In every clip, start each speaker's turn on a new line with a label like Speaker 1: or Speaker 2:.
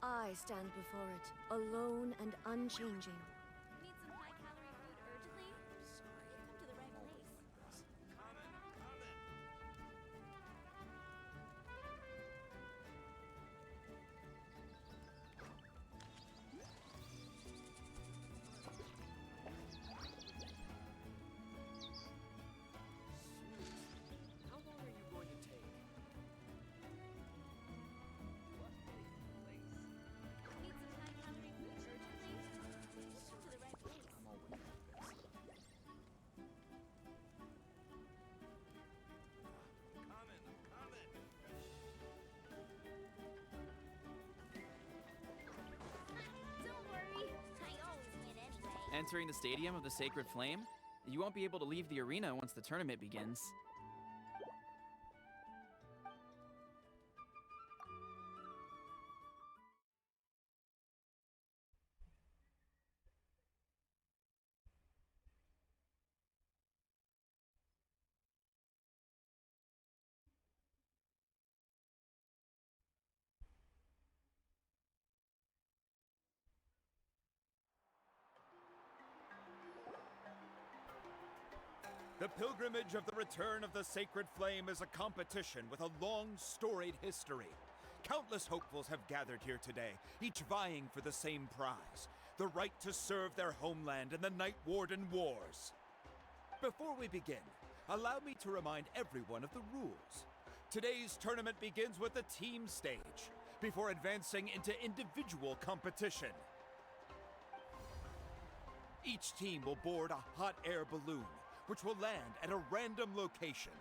Speaker 1: I stand before it, alone and unchanging.
Speaker 2: Need some high-calorie food urgently? Sorry, you've come to the right place.
Speaker 3: How long are you going to take? What a place.
Speaker 2: Need some high-calorie food urgently? You've come to the right place.
Speaker 3: I'm always like this.
Speaker 2: Don't worry, I always win anyway.
Speaker 4: Entering the Stadium of the Sacred Flame? You won't be able to leave the arena once the tournament begins.
Speaker 5: The pilgrimage of the return of the Sacred Flame is a competition with a long, storied history. Countless hopefuls have gathered here today, each vying for the same prize, the right to serve their homeland in the Night Warden Wars. Before we begin, allow me to remind everyone of the rules. Today's tournament begins with the team stage, before advancing into individual competition. Each team will board a hot air balloon, which will land at a random location.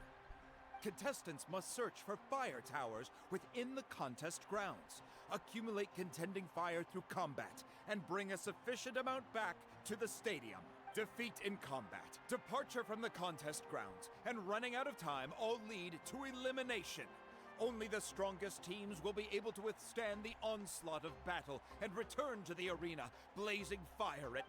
Speaker 5: Contestants must search for fire towers within the contest grounds, accumulate contending fire through combat, and bring a sufficient amount back to the stadium. Defeat in combat, departure from the contest grounds, and running out of time all lead to elimination. Only the strongest teams will be able to withstand the onslaught of battle and return to the arena, blazing fire at...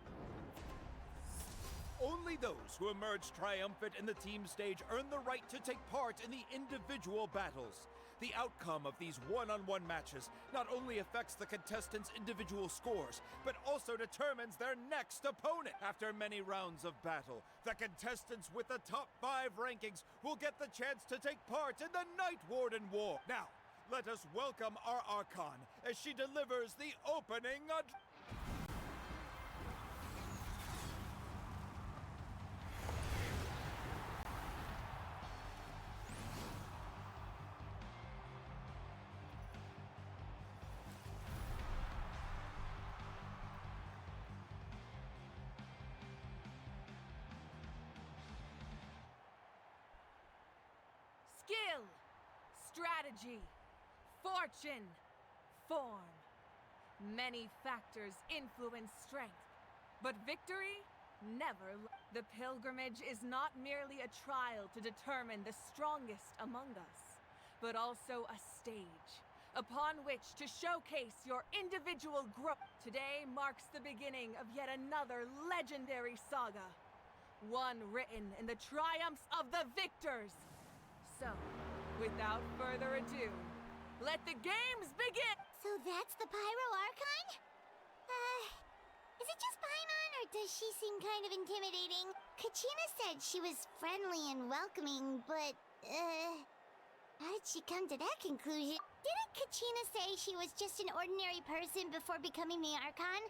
Speaker 5: Only those who emerge triumphant in the team stage earn the right to take part in the individual battles. The outcome of these one-on-one matches not only affects the contestants' individual scores, but also determines their next opponent. After many rounds of battle, the contestants with the top 5 rankings will get the chance to take part in the Night Warden War. Now, let us welcome our Archon as she delivers the opening
Speaker 6: Skill, strategy, fortune, form. Many factors influence strength, but victory never. The pilgrimage is not merely a trial to determine the strongest among us, but also a stage upon which to showcase your individual growth. Today marks the beginning of yet another legendary saga, one written in the triumphs of the victors. So, without further ado, let the games begin!
Speaker 7: So that's the Pyro Archon? Is it just Paimon, or does she seem kind of intimidating? Katchina said she was friendly and welcoming, but, how did she come to that conclusion? Didn't Katchina say she was just an ordinary person before becoming the Archon?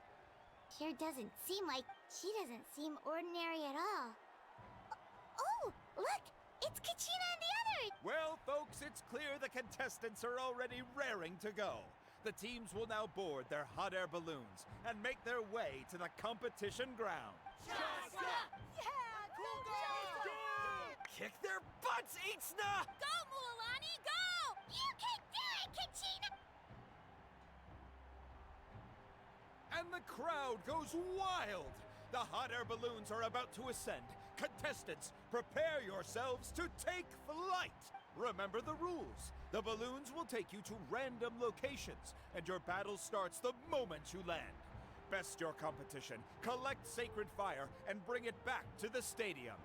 Speaker 7: Sure doesn't seem like... She doesn't seem ordinary at all. Oh, look! It's Katchina and the others!
Speaker 5: Well, folks, it's clear the contestants are already raring to go. The teams will now board their hot air balloons and make their way to the competition ground.
Speaker 6: Yeah! Cool guys!
Speaker 3: Kick their butts, Itzna!
Speaker 2: Go, Mualani, go!
Speaker 7: You can do it, Katchina!
Speaker 5: And the crowd goes wild! The hot air balloons are about to ascend. Contestants, prepare yourselves to take flight! Remember the rules. The balloons will take you to random locations, and your battle starts the moment you land. Best your competition, collect sacred fire, and bring it back to the stadium.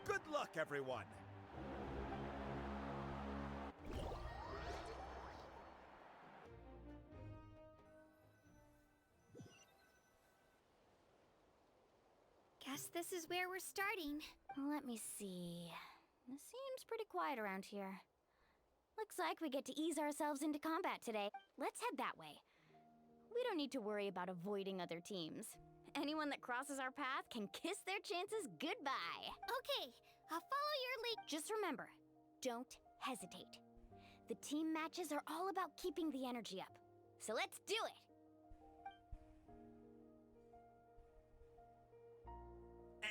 Speaker 5: Good luck, everyone!
Speaker 7: guess this is where we're starting. Let me see. It seems pretty quiet around here. Looks like we get to ease ourselves into combat today. Let's head that way. We don't need to worry about avoiding other teams. Anyone that crosses our path can kiss their chances goodbye. Okay, I'll follow your lead. Just remember, don't hesitate. The team matches are all about keeping the energy up. So let's do it!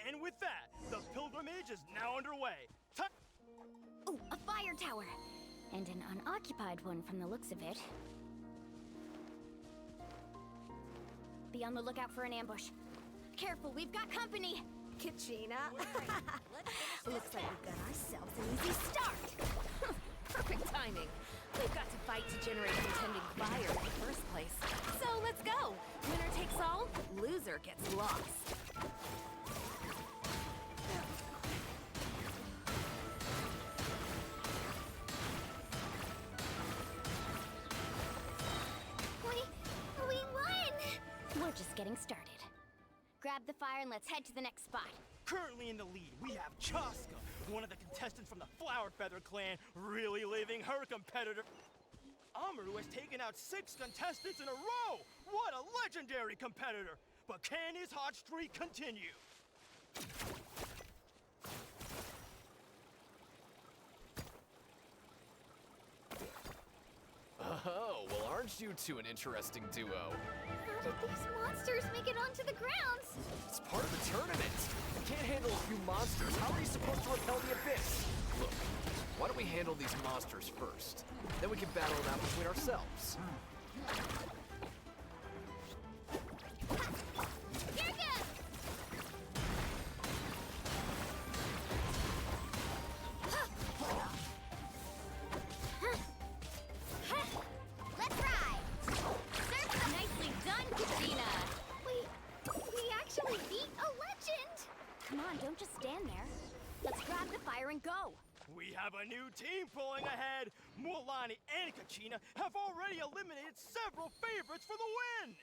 Speaker 8: And with that, the pilgrimage is now underway.
Speaker 7: Ooh, a fire tower! And an unoccupied one from the looks of it. Be on the lookout for an ambush. Careful, we've got company!
Speaker 1: Katchina.
Speaker 6: Looks like we've got ourselves an easy start. Perfect timing. We've got to fight to generate contending fire in the first place. So let's go. Winner takes all, loser gets lost.
Speaker 7: We won! We're just getting started. Grab the fire and let's head to the next spot.
Speaker 8: Currently in the lead, we have Chaska, one of the contestants from the Flower Feather clan, really leaving her competitor. Amaru has taken out 6 contestants in a row! What a legendary competitor! But can his hot streak continue?
Speaker 3: Oh, well, aren't you two an interesting duo?
Speaker 7: How did these monsters make it onto the grounds?
Speaker 3: It's part of the tournament. You can't handle a few monsters. How are you supposed to repel the abyss? Look, why don't we handle these monsters first? Then we can battle them out between ourselves.
Speaker 7: Here goes! Let's ride! Nicely done, Katchina! We actually beat a legend! Come on, don't just stand there. Let's grab the fire and go!
Speaker 8: We have a new team pulling ahead. Mualani and Katchina have already eliminated several favorites for the win.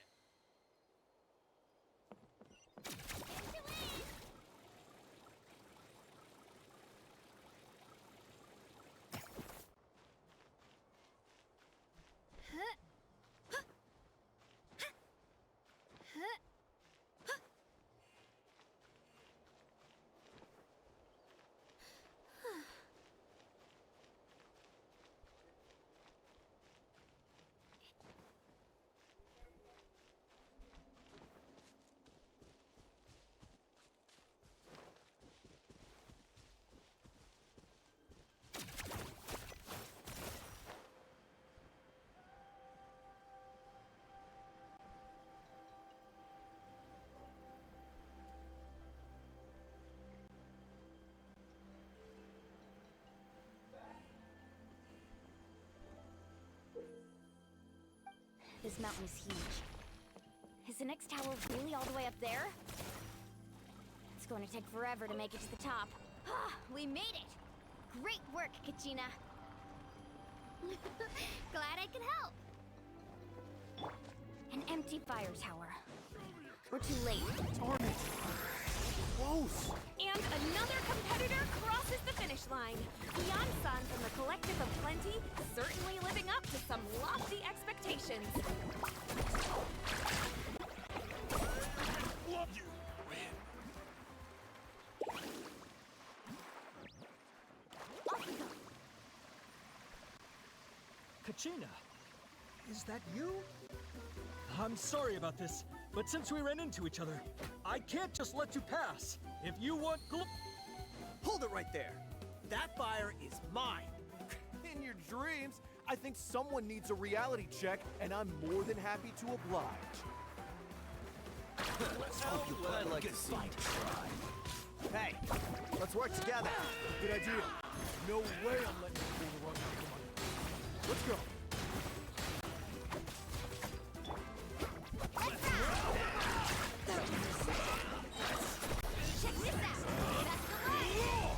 Speaker 7: This mountain is huge. Is the next tower really all the way up there? It's going to take forever to make it to the top. Ah, we made it! Great work, Katchina! Glad I could help! An empty fire tower. We're too late.
Speaker 3: Darn it! Close!
Speaker 6: And another competitor crosses the finish line. Yan-san from the Collective of Plenty, certainly living up to some lofty expectations.
Speaker 8: You win.
Speaker 6: Off we go.
Speaker 9: Katchina, is that you? I'm sorry about this, but since we ran into each other, I can't just let you pass. If you want
Speaker 3: Hold it right there. That fire is mine. In your dreams, I think someone needs a reality check, and I'm more than happy to oblige. Let's hope you put a good fight. Hey, let's work together. Good idea. No way I'm letting you pull the rug out from under me. Let's go.
Speaker 7: Check this out! That's the line!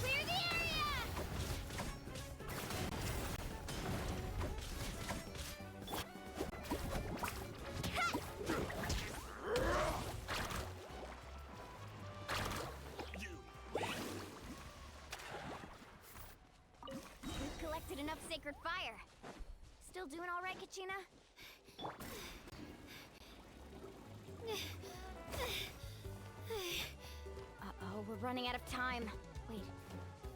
Speaker 7: Clear the area!
Speaker 2: collected enough sacred fire. Still doing all right, Katchina? Uh-oh, we're running out of time. Wait,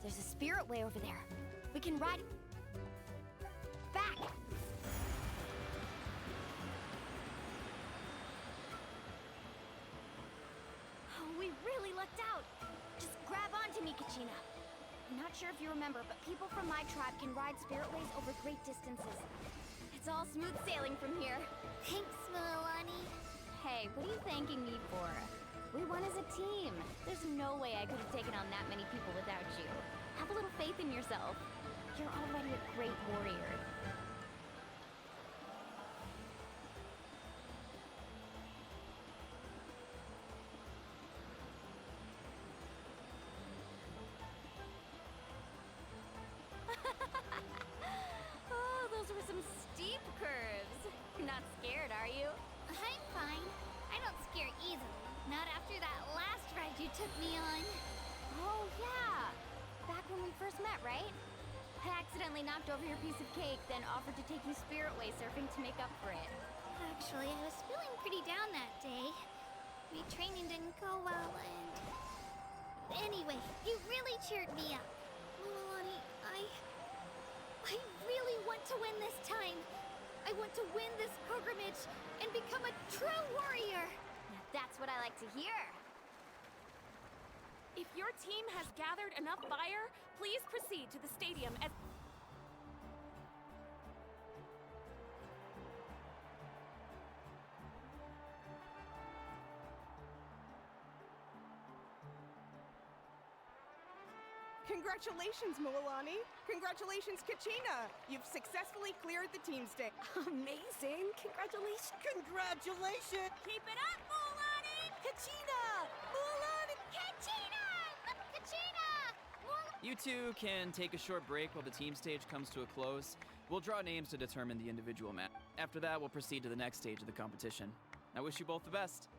Speaker 2: there's a spirit way over there. We can ride back. Oh, we really lucked out. Just grab onto me, Katchina. I'm not sure if you remember, but people from my tribe can ride spiritways over great distances. It's all smooth sailing from here.
Speaker 7: Thanks, Mualani.
Speaker 2: Hey, what are you thanking me for? We won as a team. There's no way I could have taken on that many people without you. Have a little faith in yourself. You're already a great warrior. Oh, those were some steep curves. You're not scared, are you?
Speaker 7: I'm fine. I don't scare easily. Not after that last ride you took me on.
Speaker 2: Oh, yeah. Back when we first met, right? I accidentally knocked over your piece of cake, then offered to take you spiritway surfing to make up for it.
Speaker 7: Actually, I was feeling pretty down that day. My training didn't go well, and... Anyway, you really cheered me up. Mualani, I really want to win this time. I want to win this pilgrimage and become a true warrior.
Speaker 2: Now that's what I like to hear.
Speaker 6: If your team has gathered enough fire, please proceed to the stadium as...
Speaker 10: Congratulations, Mualani! Congratulations, Katchina! You've successfully cleared the team stage. Amazing! Congratulations!
Speaker 8: Congratulations!
Speaker 2: Keep it up, Mualani!
Speaker 10: Katchina! Mualani!
Speaker 7: Katchina! Katchina!
Speaker 4: You two can take a short break while the team stage comes to a close. We'll draw names to determine the individual match. After that, we'll proceed to the next stage of the competition. I wish you both the best.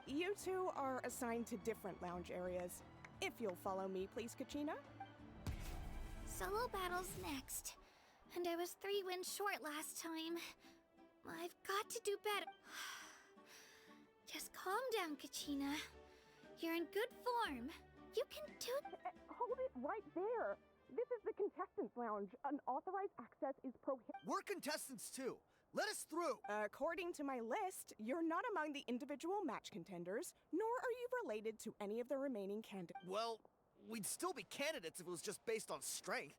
Speaker 10: You two are assigned to different lounge areas. If you'll follow me, please, Katchina.
Speaker 7: Solo battle's next. And I was 3 wins short last time. I've got to do better. Just calm down, Katchina. You're in good form. You can do...
Speaker 10: Hold it right there! This is the contestants' lounge. Unauthorized access is prohibited.
Speaker 8: We're contestants too. Let us through.
Speaker 10: According to my list, you're not among the individual match contenders, nor are you related to any of the remaining candidates.
Speaker 8: Well, we'd still be candidates if it was just based on strength.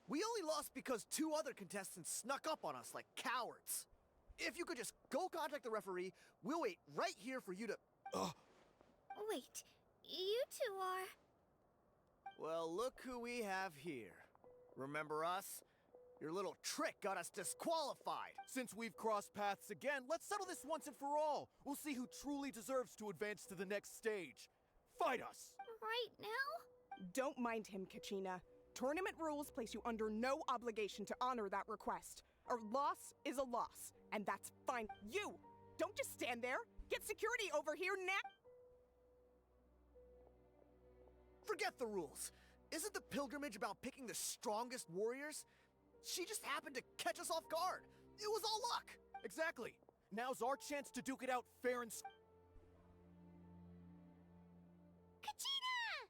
Speaker 8: We only lost because 2 other contestants snuck up on us like cowards. If you could just go contact the referee, we'll wait right here for you to...
Speaker 7: Wait, you two are...
Speaker 8: Well, look who we have here. Remember us? Your little trick got us disqualified. Since we've crossed paths again, let's settle this once and for all. We'll see who truly deserves to advance to the next stage. Fight us!
Speaker 7: Right now?
Speaker 10: Don't mind him, Katchina. Tournament rules place you under no obligation to honor that request. A loss is a loss, and that's fine. You! Don't just stand there! Get security over here now!
Speaker 8: Forget the rules. Isn't the pilgrimage about picking the strongest warriors? She just happened to catch us off guard. It was all luck. Exactly. Now's our chance to duke it out fair and...
Speaker 7: Katchina!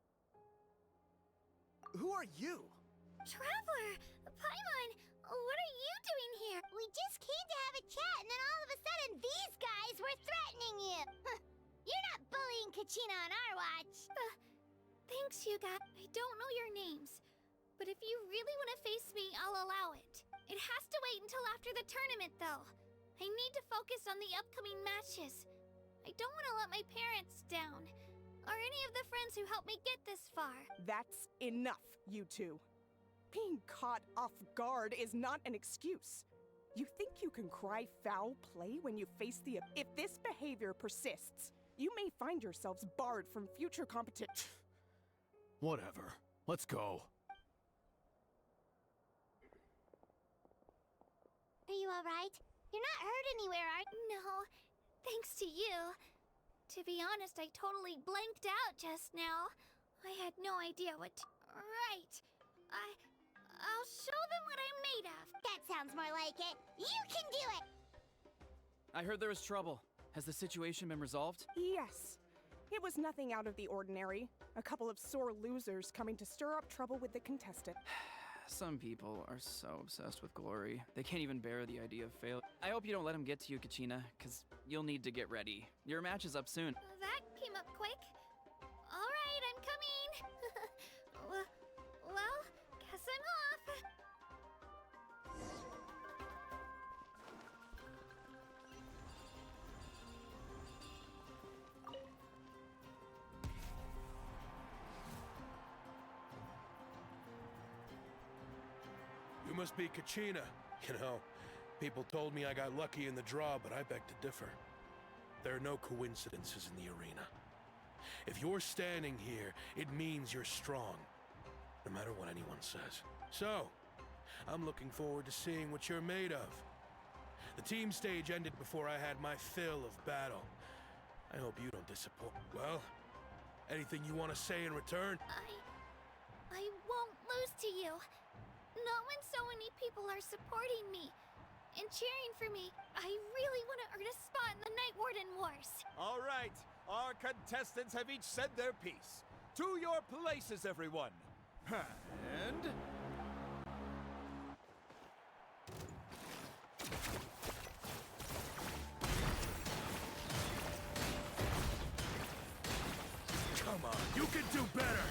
Speaker 8: Who are you?
Speaker 7: Traveler! Paimon! What are you doing here? We just came to have a chat, and then all of a sudden these guys were threatening you! You're not bullying Katchina on our watch! Thanks, you guys. I don't know your names, but if you really want to face me, I'll allow it. It has to wait until after the tournament, though. I need to focus on the upcoming matches. I don't want to let my parents down, or any of the friends who helped me get this far.
Speaker 10: That's enough, you two. Being caught off guard is not an excuse. You think you can cry foul play when you face the... If this behavior persists, you may find yourselves barred from future competition.
Speaker 5: Whatever. Let's go.
Speaker 7: Are you alright? You're not hurt anywhere, are you? No, thanks to you. To be honest, I totally blanked out just now. I had no idea what to... Right. I'll show them what I'm made of. That sounds more like it. You can do it.
Speaker 4: I heard there was trouble. Has the situation been resolved?
Speaker 10: Yes. It was nothing out of the ordinary. A couple of sore losers coming to stir up trouble with the contestant.
Speaker 4: Some people are so obsessed with glory, they can't even bear the idea of failure. I hope you don't let them get to you, Katchina, because you'll need to get ready. Your match is up soon.
Speaker 2: That came up quick. All right, I'm coming. well, guess I'm off.
Speaker 11: You must be Katchina. You know, people told me I got lucky in the draw, but I beg to differ. There are no coincidences in the arena. If you're standing here, it means you're strong, no matter what anyone says. So, I'm looking forward to seeing what you're made of. The team stage ended before I had my fill of battle. I hope you don't disappoint. Well, anything you want to say in return?
Speaker 2: I won't lose to you. Not when so many people are supporting me and cheering for me. I really want to earn a spot in the Night Warden Wars.
Speaker 5: All right, our contestants have each said their piece. To your places, everyone. And...
Speaker 11: Come on, you can do better!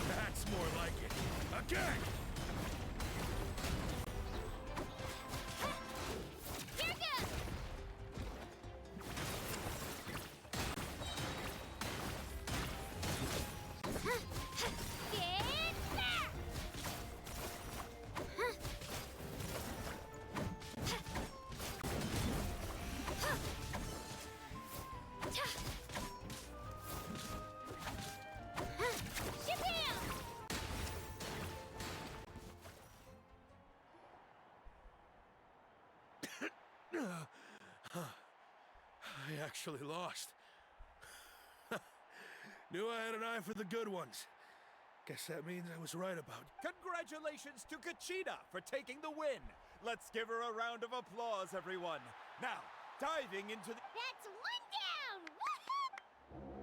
Speaker 11: That's more like it. Again!
Speaker 2: Here goes! Get back!
Speaker 11: I actually lost. Knew I had an eye for the good ones. Guess that means I was right about it.
Speaker 5: Congratulations to Katchina for taking the win. Let's give her a round of applause, everyone. Now, diving into the...
Speaker 7: That's one down! Woohoo!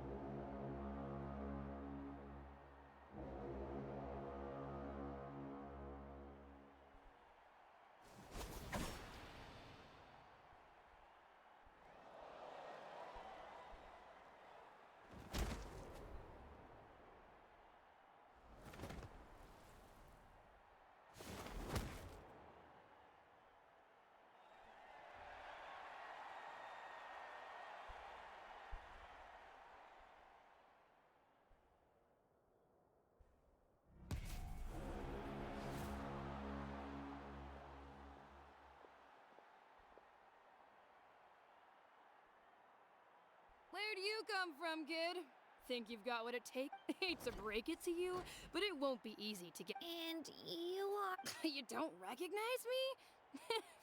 Speaker 12: Where do you come from, kid? Think you've got what it takes? Hate to break it to you, but it won't be easy to get.
Speaker 2: And you are...
Speaker 12: You don't recognize me?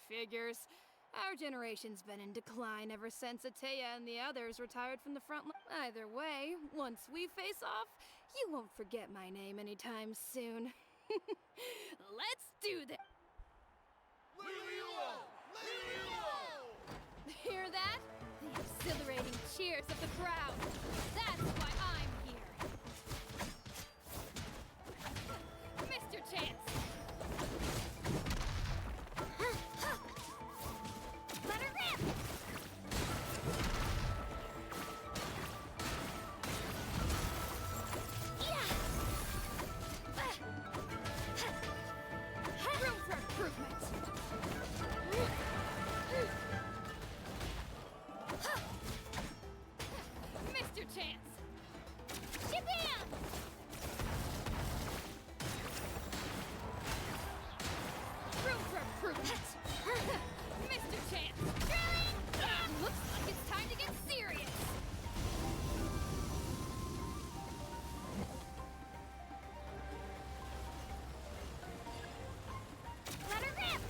Speaker 12: Figures. Our generation's been in decline ever since Ataya and the others retired from the front line. Either way, once we face off, you won't forget my name anytime soon. Let's do this! Hear that? The exhilarating cheers of the crowd. That's why I'm here. Mr. Chance.
Speaker 2: Let her rip!
Speaker 12: Room for improvement. Mr. Chance.
Speaker 2: Shabam!
Speaker 12: Room for improvement. Mr. Chance. Looks like it's time to get serious.
Speaker 2: Let her rip!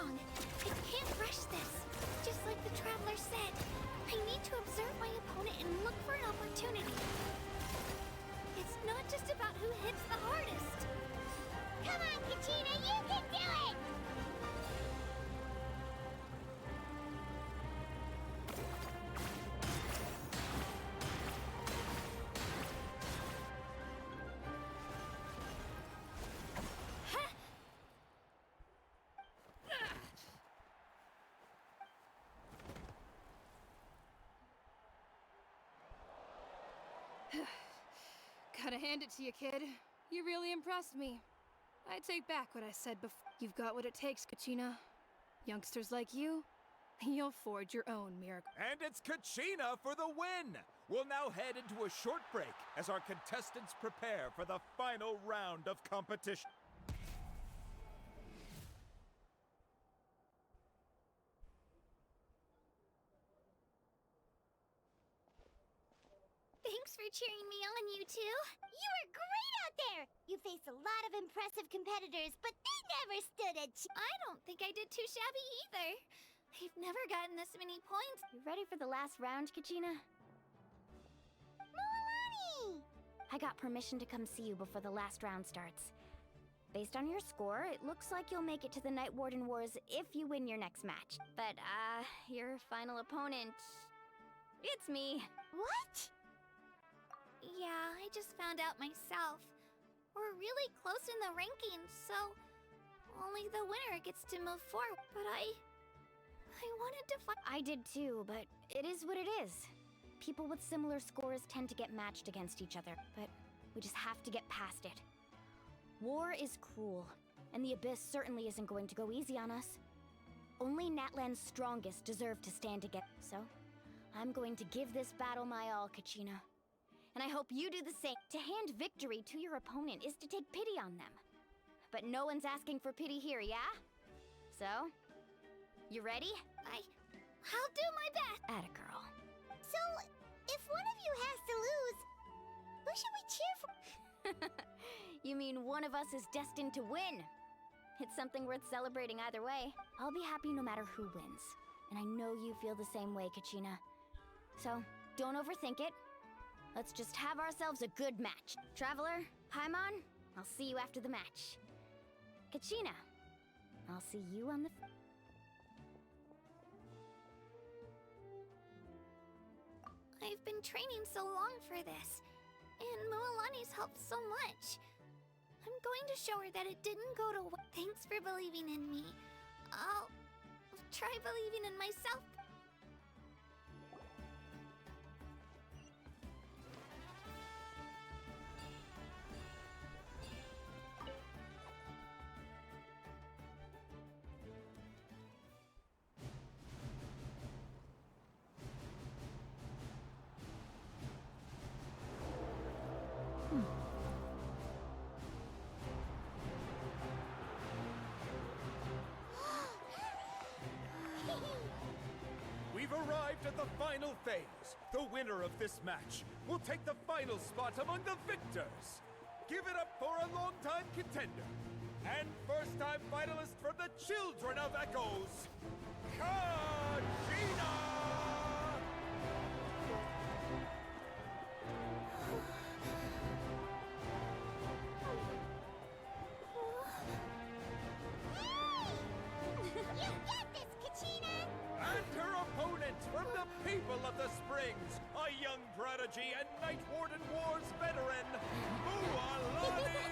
Speaker 2: wrong. I can't rush this. Just like the Traveler said, I need to observe my opponent and look for an opportunity. It's not just about who hits the hardest.
Speaker 7: Come on, Katchina, you can do it!
Speaker 12: Gotta hand it to you, kid. You really impressed me. I take back what I said before. You've got what it takes, Katchina. Youngsters like you, you'll forge your own miracle.
Speaker 5: And it's Katchina for the win! We'll now head into a short break as our contestants prepare for the final round of competition.
Speaker 7: Thanks for cheering me on, you two. You were great out there! You faced a lot of impressive competitors, but they never stood a chance.
Speaker 2: I don't think I did too shabby either. I've never gotten this many points. You ready for the last round, Katchina?
Speaker 7: Mualani!
Speaker 2: I got permission to come see you before the last round starts. Based on your score, it looks like you'll make it to the Night Warden Wars if you win your next match. But, your final opponent... it's me.
Speaker 7: What?
Speaker 2: Yeah, I just found out myself. We're really close in the rankings, so only the winner gets to move forward. But I wanted to fight. I did too, but it is what it is. People with similar scores tend to get matched against each other, but we just have to get past it. War is cruel, and the Abyss certainly isn't going to go easy on us. Only Natlan's strongest deserve to stand together, so I'm going to give this battle my all, Katchina. And I hope you do the same. To hand victory to your opponent is to take pity on them. But no one's asking for pity here, yeah? So, you ready? I'll do my best. Atta girl.
Speaker 7: So, if one of you has to lose, who should we cheer for?
Speaker 2: You mean one of us is destined to win? It's something worth celebrating either way. I'll be happy no matter who wins. And I know you feel the same way, Katchina. So, don't overthink it. Let's just have ourselves a good match. Traveler, Paimon, I'll see you after the match. Katchina, I'll see you on the... I've been training so long for this, and Mualani's helped so much. I'm going to show her that it didn't go to... Thanks for believing in me. I'll try believing in myself.
Speaker 5: We've arrived at the final phase. The winner of this match will take the final spot among the victors. Give it up for a long-time contender and first-time finalist for the Children of Echoes, Katchina!
Speaker 7: You got this, Katchina!
Speaker 5: And her opponent from the people of the Springs, a young prodigy and Night Warden Wars veteran, Mualani!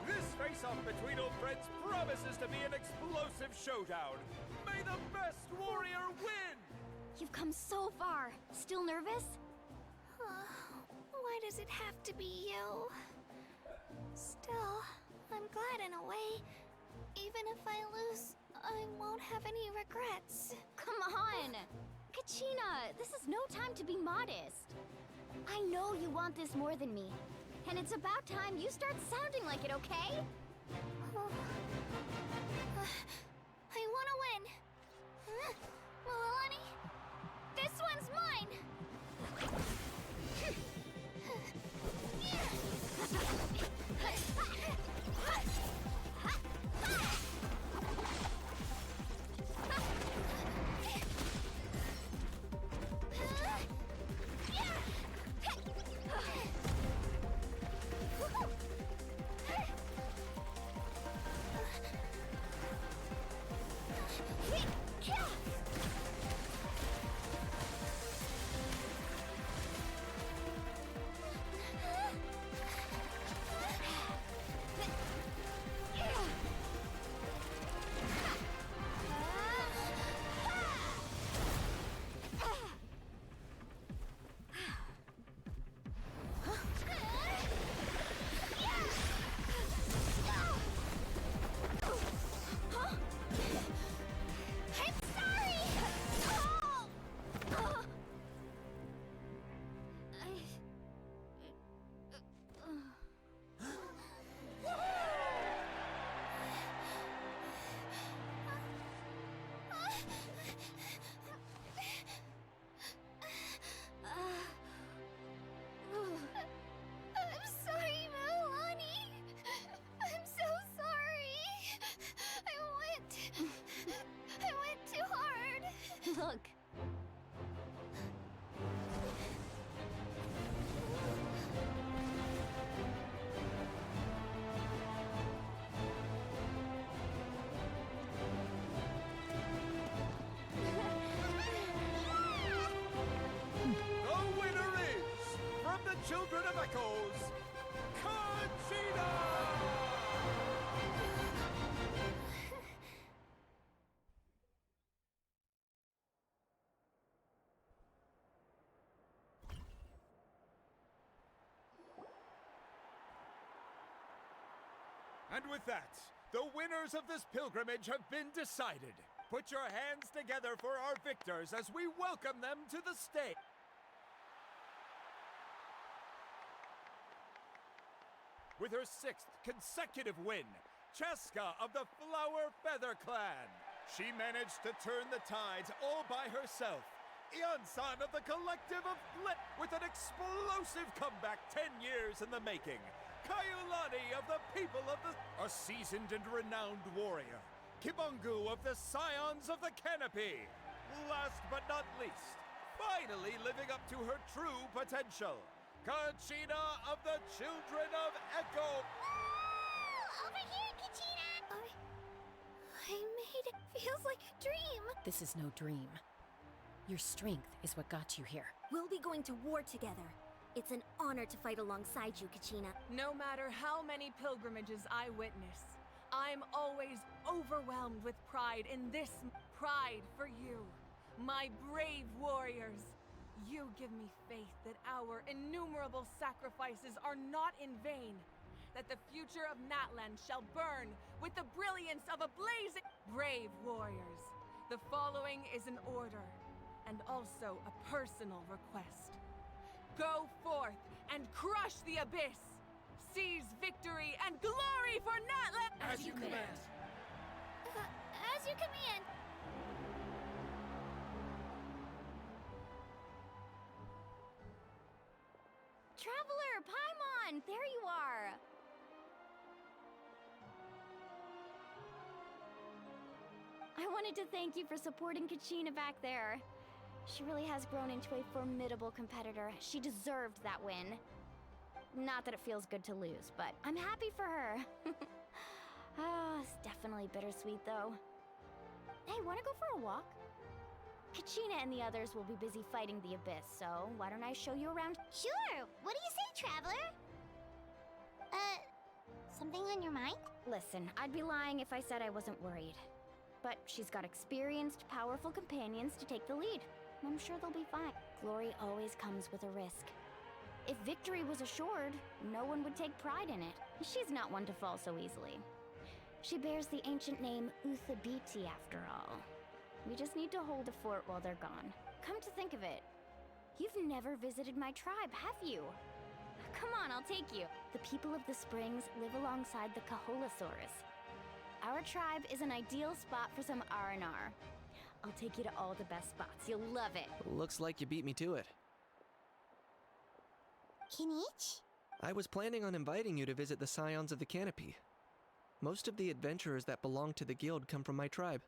Speaker 5: This face-off between old friends promises to be an explosive showdown. May the best warrior win!
Speaker 2: You've come so far. Still nervous? Why does it have to be you? Still, I'm glad in a way. Even if I lose, I won't have any regrets. Come on! Katchina, this is no time to be modest. I know you want this more than me. And it's about time you start sounding like it, okay? I want to win. Mualani, this one's mine! Look.
Speaker 5: The winner is, from the Children of Echoes, Katchina! And with that, the winners of this pilgrimage have been decided. Put your hands together for our victors as we welcome them to the stage. With her 6th consecutive win, Cheska of the Flower Feather Clan. She managed to turn the tides all by herself. Ian-san of the Collective of Flip with an explosive comeback 10 years in the making. Kaiulani of the People of the... A seasoned and renowned warrior. Kibungu of the Scions of the Canopy. Last but not least, finally living up to her true potential, Katchina of the Children of Echo.
Speaker 7: Over here, Katchina!
Speaker 2: I made it. Feels like a dream.
Speaker 1: This is no dream. Your strength is what got you here.
Speaker 2: We'll be going to war together. It's an honor to fight alongside you, Katchina.
Speaker 6: No matter how many pilgrimages I witness, I'm always overwhelmed with pride in this pride for you, my brave warriors. You give me faith that our innumerable sacrifices are not in vain, that the future of Natlan shall burn with the brilliance of a blazing... Brave warriors, the following is an order, and also a personal request. Go forth and crush the abyss! Seize victory and glory for Natlan!
Speaker 5: As you command.
Speaker 2: As you command. Traveler, Paimon, there you are! I wanted to thank you for supporting Katchina back there. She really has grown into a formidable competitor. She deserved that win. Not that it feels good to lose, but I'm happy for her. It's definitely bittersweet though. Hey, wanna go for a walk? Katchina and the others will be busy fighting the abyss, so why don't I show you around?
Speaker 7: Sure! What do you say, Traveler? Something on your mind?
Speaker 2: Listen, I'd be lying if I said I wasn't worried. But she's got experienced, powerful companions to take the lead. I'm sure they'll be fine. Glory always comes with a risk. If victory was assured, no one would take pride in it. She's not one to fall so easily. She bears the ancient name Uthabiti after all. We just need to hold the fort while they're gone. Come to think of it, you've never visited my tribe, have you? Come on, I'll take you. The people of the springs live alongside the Kaholasaurus. Our tribe is an ideal spot for some R&R. I'll take you to all the best spots. You'll love it.
Speaker 3: Looks like you beat me to it.
Speaker 7: Kinich?
Speaker 3: I was planning on inviting you to visit the Scions of the Canopy. Most of the adventurers that belong to the guild come from my tribe,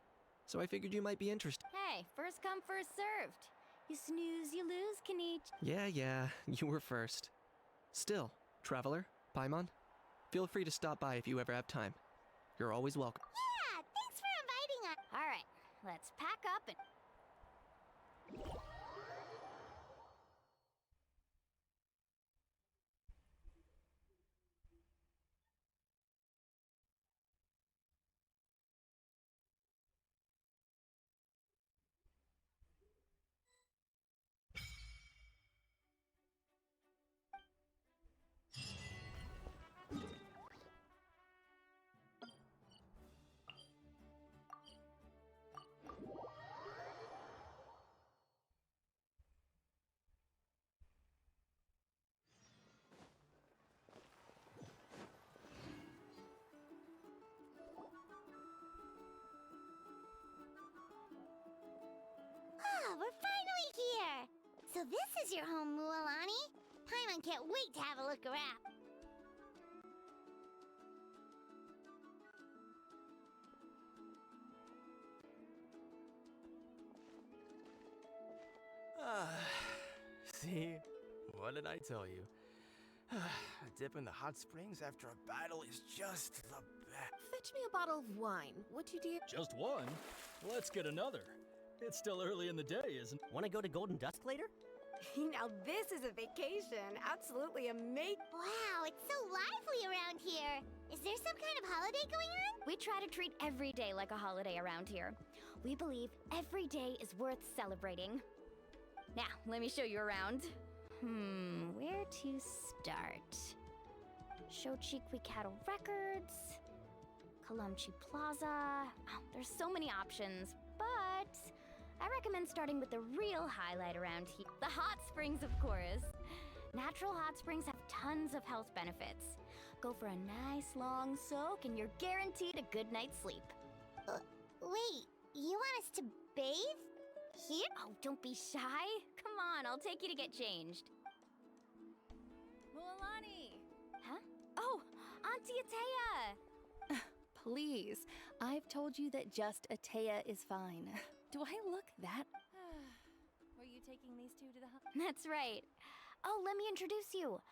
Speaker 3: so I figured you might be interested.
Speaker 2: Hey, first come, first served. You snooze, you lose, Kinich.
Speaker 3: Yeah, you were first. Still, Traveler, Paimon, feel free to stop by if you ever have time. You're always welcome.
Speaker 7: Yeah, thanks for inviting us.
Speaker 2: All right, let's pack up and...
Speaker 7: Oh, we're finally here! So this is your home, Mualani? Paimon can't wait to have a look around.
Speaker 8: See? What did I tell you? A dip in the hot springs after a battle is just the best.
Speaker 1: Fetch me a bottle of wine, would you, dear?
Speaker 9: Just one? Let's get another. It's still early in the day, isn't it?
Speaker 8: Want to go to Golden Dusk later?
Speaker 10: Now this is a vacation. Absolutely amazing.
Speaker 7: Wow, it's so lively around here. Is there some kind of holiday going on?
Speaker 2: We try to treat every day like a holiday around here. We believe every day is worth celebrating. Now, let me show you around. Where to start? Shochikwi Cattle Records, Kalumchi Plaza. Oh, there's so many options, but I recommend starting with the real highlight around here. The hot springs, of course. Natural hot springs have tons of health benefits. Go for a nice long soak and you're guaranteed a good night's sleep.
Speaker 7: Wait, you want us to bathe? Here?
Speaker 2: Oh, don't be shy. Come on, I'll take you to get changed.
Speaker 12: Mualani!
Speaker 2: Huh? Oh, Auntie Atea!
Speaker 13: Please, I've told you that just Atea is fine. Do I look that?
Speaker 12: Were you taking these two to the
Speaker 2: That's right. Oh, let me introduce you.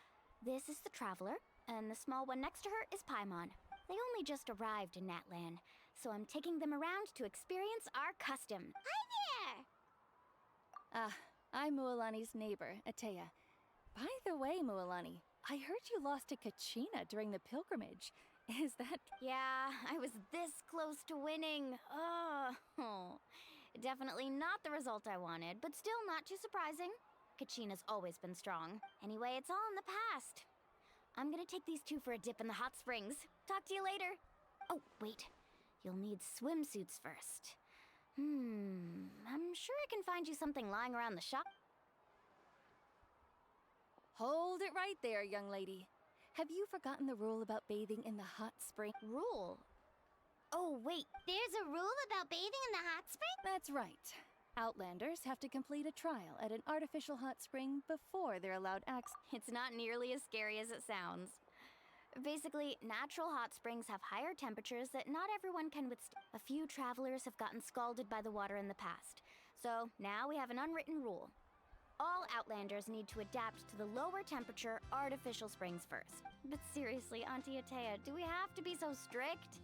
Speaker 2: This is the Traveler, and the small one next to her is Paimon. They only just arrived in Natlan, so I'm taking them around to experience our custom.
Speaker 7: Hi there!
Speaker 13: I'm Mualani's neighbor, Atea. By the way, Mualani, I heard you lost to Katchina during the pilgrimage. Is that...
Speaker 2: Yeah, I was this close to winning. Oh, definitely not the result I wanted, but still not too surprising. Katchina's always been strong. Anyway, it's all in the past. I'm gonna take these two for a dip in the hot springs. Talk to you later. Oh, wait. You'll need swimsuits first. I'm sure I can find you something lying around the shop.
Speaker 13: Hold it right there, young lady. Have you forgotten the rule about bathing in the hot spring?
Speaker 2: Rule? Oh, wait.
Speaker 7: There's a rule about bathing in the hot spring?
Speaker 13: That's right. Outlanders have to complete a trial at an artificial hot spring before they're allowed access.
Speaker 2: It's not nearly as scary as it sounds. Basically, natural hot springs have higher temperatures that not everyone can withstand. A few travelers have gotten scalded by the water in the past. So now we have an unwritten rule. All Outlanders need to adapt to the lower temperature artificial springs first. But seriously, Auntie Atea, do we have to be so strict?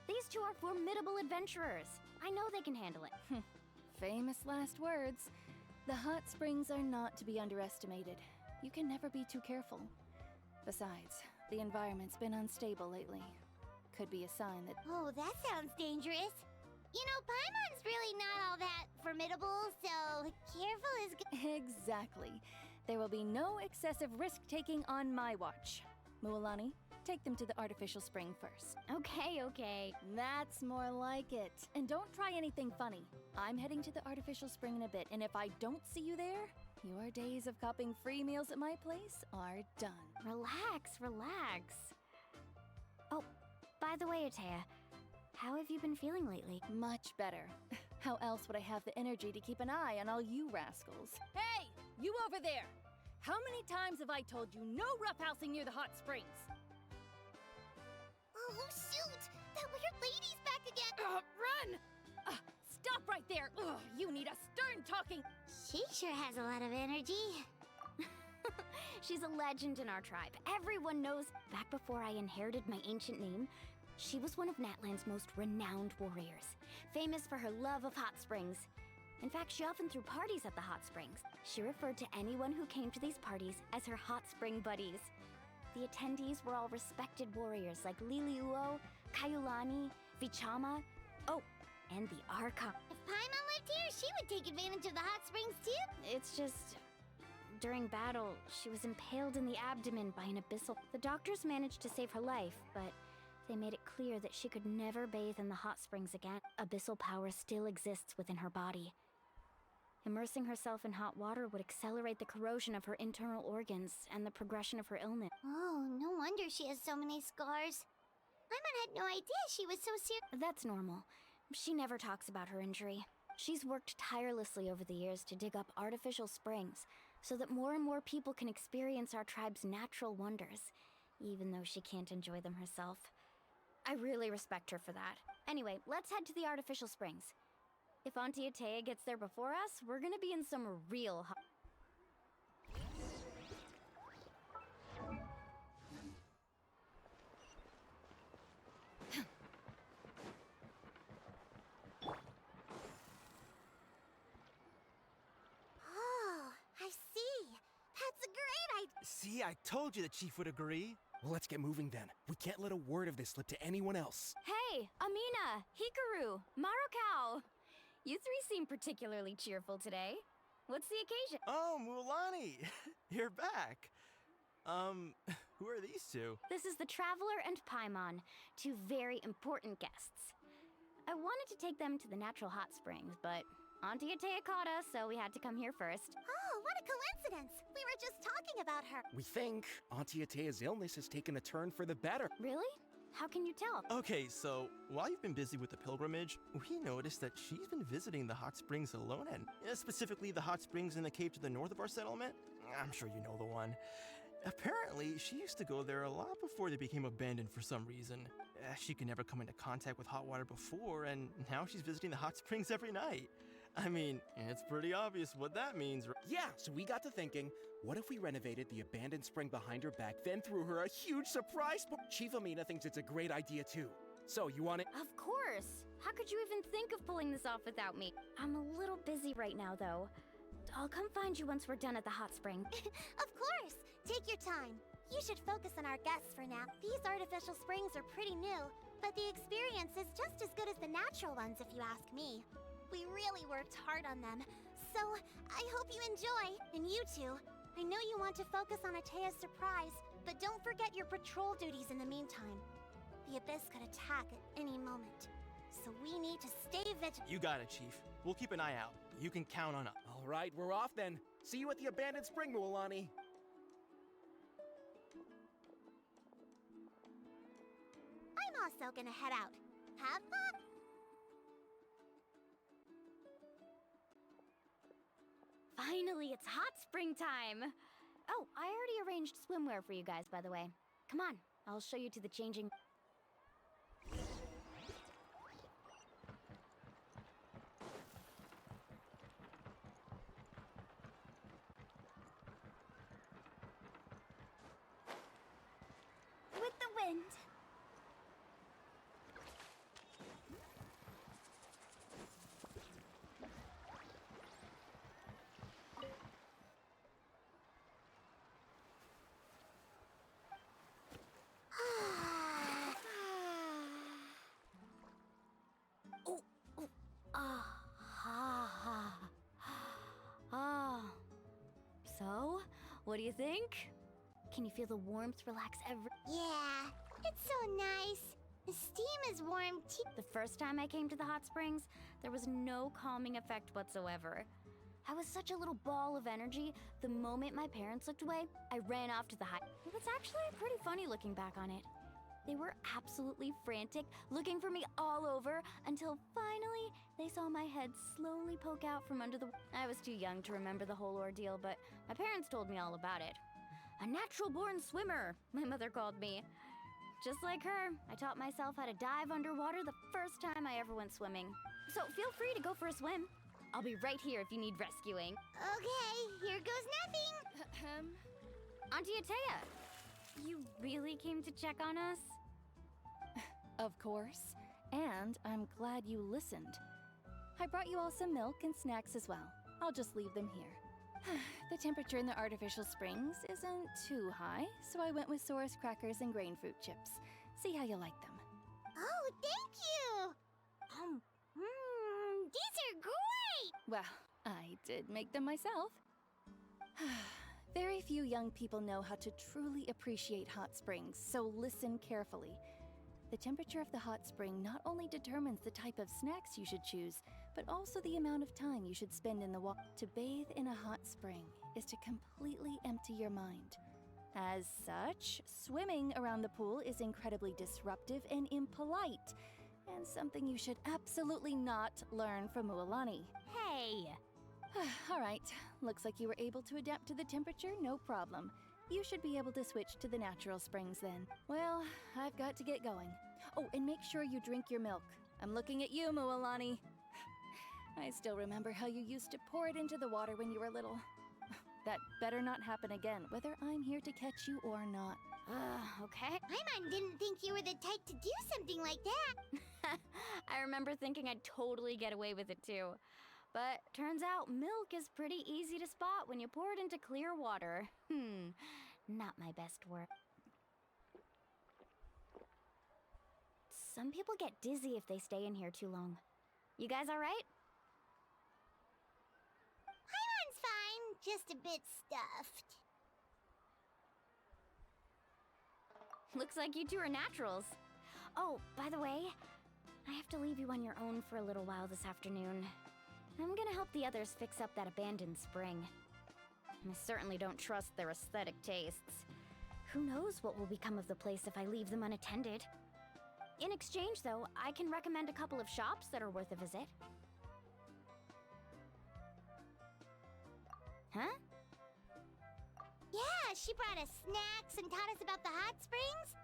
Speaker 2: These two are formidable adventurers. I know they can handle it.
Speaker 13: Famous last words. The hot springs are not to be underestimated. You can never be too careful. Besides, the environment's been unstable lately. Could be a sign that...
Speaker 7: Oh, that sounds dangerous. You know, Paimon's really not all that formidable, so careful is good.
Speaker 13: Exactly. There will be no excessive risk-taking on my watch. Mualani, take them to the artificial spring first.
Speaker 2: Okay.
Speaker 13: That's more like it. And don't try anything funny. I'm heading to the artificial spring in a bit, and if I don't see you there, your days of copping free meals at my place are done.
Speaker 2: Relax. Oh, by the way, Atea, how have you been feeling lately?
Speaker 13: Much better. How else would I have the energy to keep an eye on all you rascals?
Speaker 12: Hey! You over there! How many times have I told you no roughhousing near the hot springs?
Speaker 7: Oh, shoot! That weird lady's back again!
Speaker 12: Run! Stop right there! Ugh, you need a stern talking...
Speaker 7: She sure has a lot of energy.
Speaker 2: She's a legend in our tribe. Everyone knows. Back before I inherited my ancient name, she was one of Natlan's most renowned warriors, famous for her love of hot springs. In fact, she often threw parties at the hot springs. She referred to anyone who came to these parties as her hot spring buddies. The attendees were all respected warriors like Liliuo, Kaiulani, Vichama, oh, and the Archon.
Speaker 7: If Paimon lived here, she would take advantage of the hot springs too.
Speaker 2: It's just... During battle, she was impaled in the abdomen by an abyssal. The doctors managed to save her life, but they made it clear that she could never bathe in the hot springs again. Abyssal power still exists within her body. Immersing herself in hot water would accelerate the corrosion of her internal organs and the progression of her illness.
Speaker 7: Oh, no wonder she has so many scars. Paimon had no idea she was so serious.
Speaker 2: That's normal. She never talks about her injury. She's worked tirelessly over the years to dig up artificial springs so that more and more people can experience our tribe's natural wonders, even though she can't enjoy them herself. I really respect her for that. Anyway, let's head to the artificial springs. If Auntie Atea gets there before us, we're gonna be in some real
Speaker 8: See, I told you the chief would agree.
Speaker 14: Well, let's get moving then. We can't let a word of this slip to anyone else.
Speaker 2: Hey, Amina, Hikaru, Marukao. You three seem particularly cheerful today. What's the occasion?
Speaker 8: Oh, Mualani, you're back. Who are these two?
Speaker 2: This is the Traveler and Paimon, two very important guests. I wanted to take them to the natural hot springs, but Auntie Atea caught us, so we had to come here first.
Speaker 7: Oh, what a coincidence! We were just talking about her.
Speaker 14: We think Auntie Atea's illness has taken a turn for the better.
Speaker 2: Really? How can you tell?
Speaker 8: Okay, so while you've been busy with the pilgrimage, we noticed that she's been visiting the hot springs alone, and specifically the hot springs in the cave to the north of our settlement. I'm sure you know the one. Apparently, she used to go there a lot before they became abandoned for some reason. She could never come into contact with hot water before, and now she's visiting the hot springs every night. I mean, it's pretty obvious what that means.
Speaker 14: Yeah, so we got to thinking, what if we renovated the abandoned spring behind her back, then threw her a huge surprise? Chief Amina thinks it's a great idea too. So, you want it?
Speaker 2: Of course! How could you even think of pulling this off without me? I'm a little busy right now, though. I'll come find you once we're done at the hot spring.
Speaker 7: Of course! Take your time. You should focus on our guests for now. These artificial springs are pretty new, but the experience is just as good as the natural ones if you ask me. We really worked hard on them, so I hope you enjoy. And you two, I know you want to focus on Atea's surprise, but don't forget your patrol duties in the meantime. The Abyss could attack at any moment, so we need to stay vigilant.
Speaker 8: You got it, Chief. We'll keep an eye out. You can count on us.
Speaker 14: All right, we're off then. See you at the abandoned spring, Mualani.
Speaker 7: I'm also gonna head out. Have fun!
Speaker 2: Finally, it's hot spring time! Oh, I already arranged swimwear for you guys, by the way. Come on, I'll show you to the changing...
Speaker 7: With the wind.
Speaker 2: So, what do you think? Can you feel the warmth relax every...
Speaker 7: Yeah, it's so nice. The steam is warm too.
Speaker 2: The first time I came to the hot springs, there was no calming effect whatsoever. I was such a little ball of energy. The moment my parents looked away, I ran off to the high... It was actually pretty funny looking back on it. They were absolutely frantic, looking for me all over, until finally they saw my head slowly poke out from under the... I was too young to remember the whole ordeal, but my parents told me all about it. A natural-born swimmer, my mother called me. Just like her, I taught myself how to dive underwater the first time I ever went swimming. So feel free to go for a swim. I'll be right here if you need rescuing.
Speaker 7: Okay, here goes nothing.
Speaker 2: Auntie Atea, you really came to check on us?
Speaker 13: Of course. And I'm glad you listened. I brought you all some milk and snacks as well. I'll just leave them here. The temperature in the artificial springs isn't too high, so I went with Saurus crackers and grain fruit chips. See how you like them.
Speaker 7: Oh, thank you! These are great!
Speaker 13: Well, I did make them myself. Very few young people know how to truly appreciate hot springs, so listen carefully. The temperature of the hot spring not only determines the type of snacks you should choose, but also the amount of time you should spend in the water. To bathe in a hot spring is to completely empty your mind. As such, swimming around the pool is incredibly disruptive and impolite, and something you should absolutely not learn from Mualani.
Speaker 2: Hey!
Speaker 13: All right, looks like you were able to adapt to the temperature, no problem. You should be able to switch to the natural springs then. Well, I've got to get going. Oh, and make sure you drink your milk. I'm looking at you, Mualani. I still remember how you used to pour it into the water when you were little. That better not happen again, whether I'm here to catch you or not.
Speaker 2: Okay.
Speaker 7: Paimon didn't think you were the type to do something like that.
Speaker 2: I remember thinking I'd totally get away with it too. But turns out milk is pretty easy to spot when you pour it into clear water. not my best work. Some people get dizzy if they stay in here too long. You guys alright?
Speaker 7: Paimon's fine, just a bit stuffed.
Speaker 2: Looks like you two are naturals. Oh, by the way, I have to leave you on your own for a little while this afternoon. I'm gonna help the others fix up that abandoned spring. I certainly don't trust their aesthetic tastes. Who knows what will become of the place if I leave them unattended? In exchange, though, I can recommend a couple of shops that are worth a visit. Huh?
Speaker 7: Yeah, she brought us snacks and taught us about the hot springs.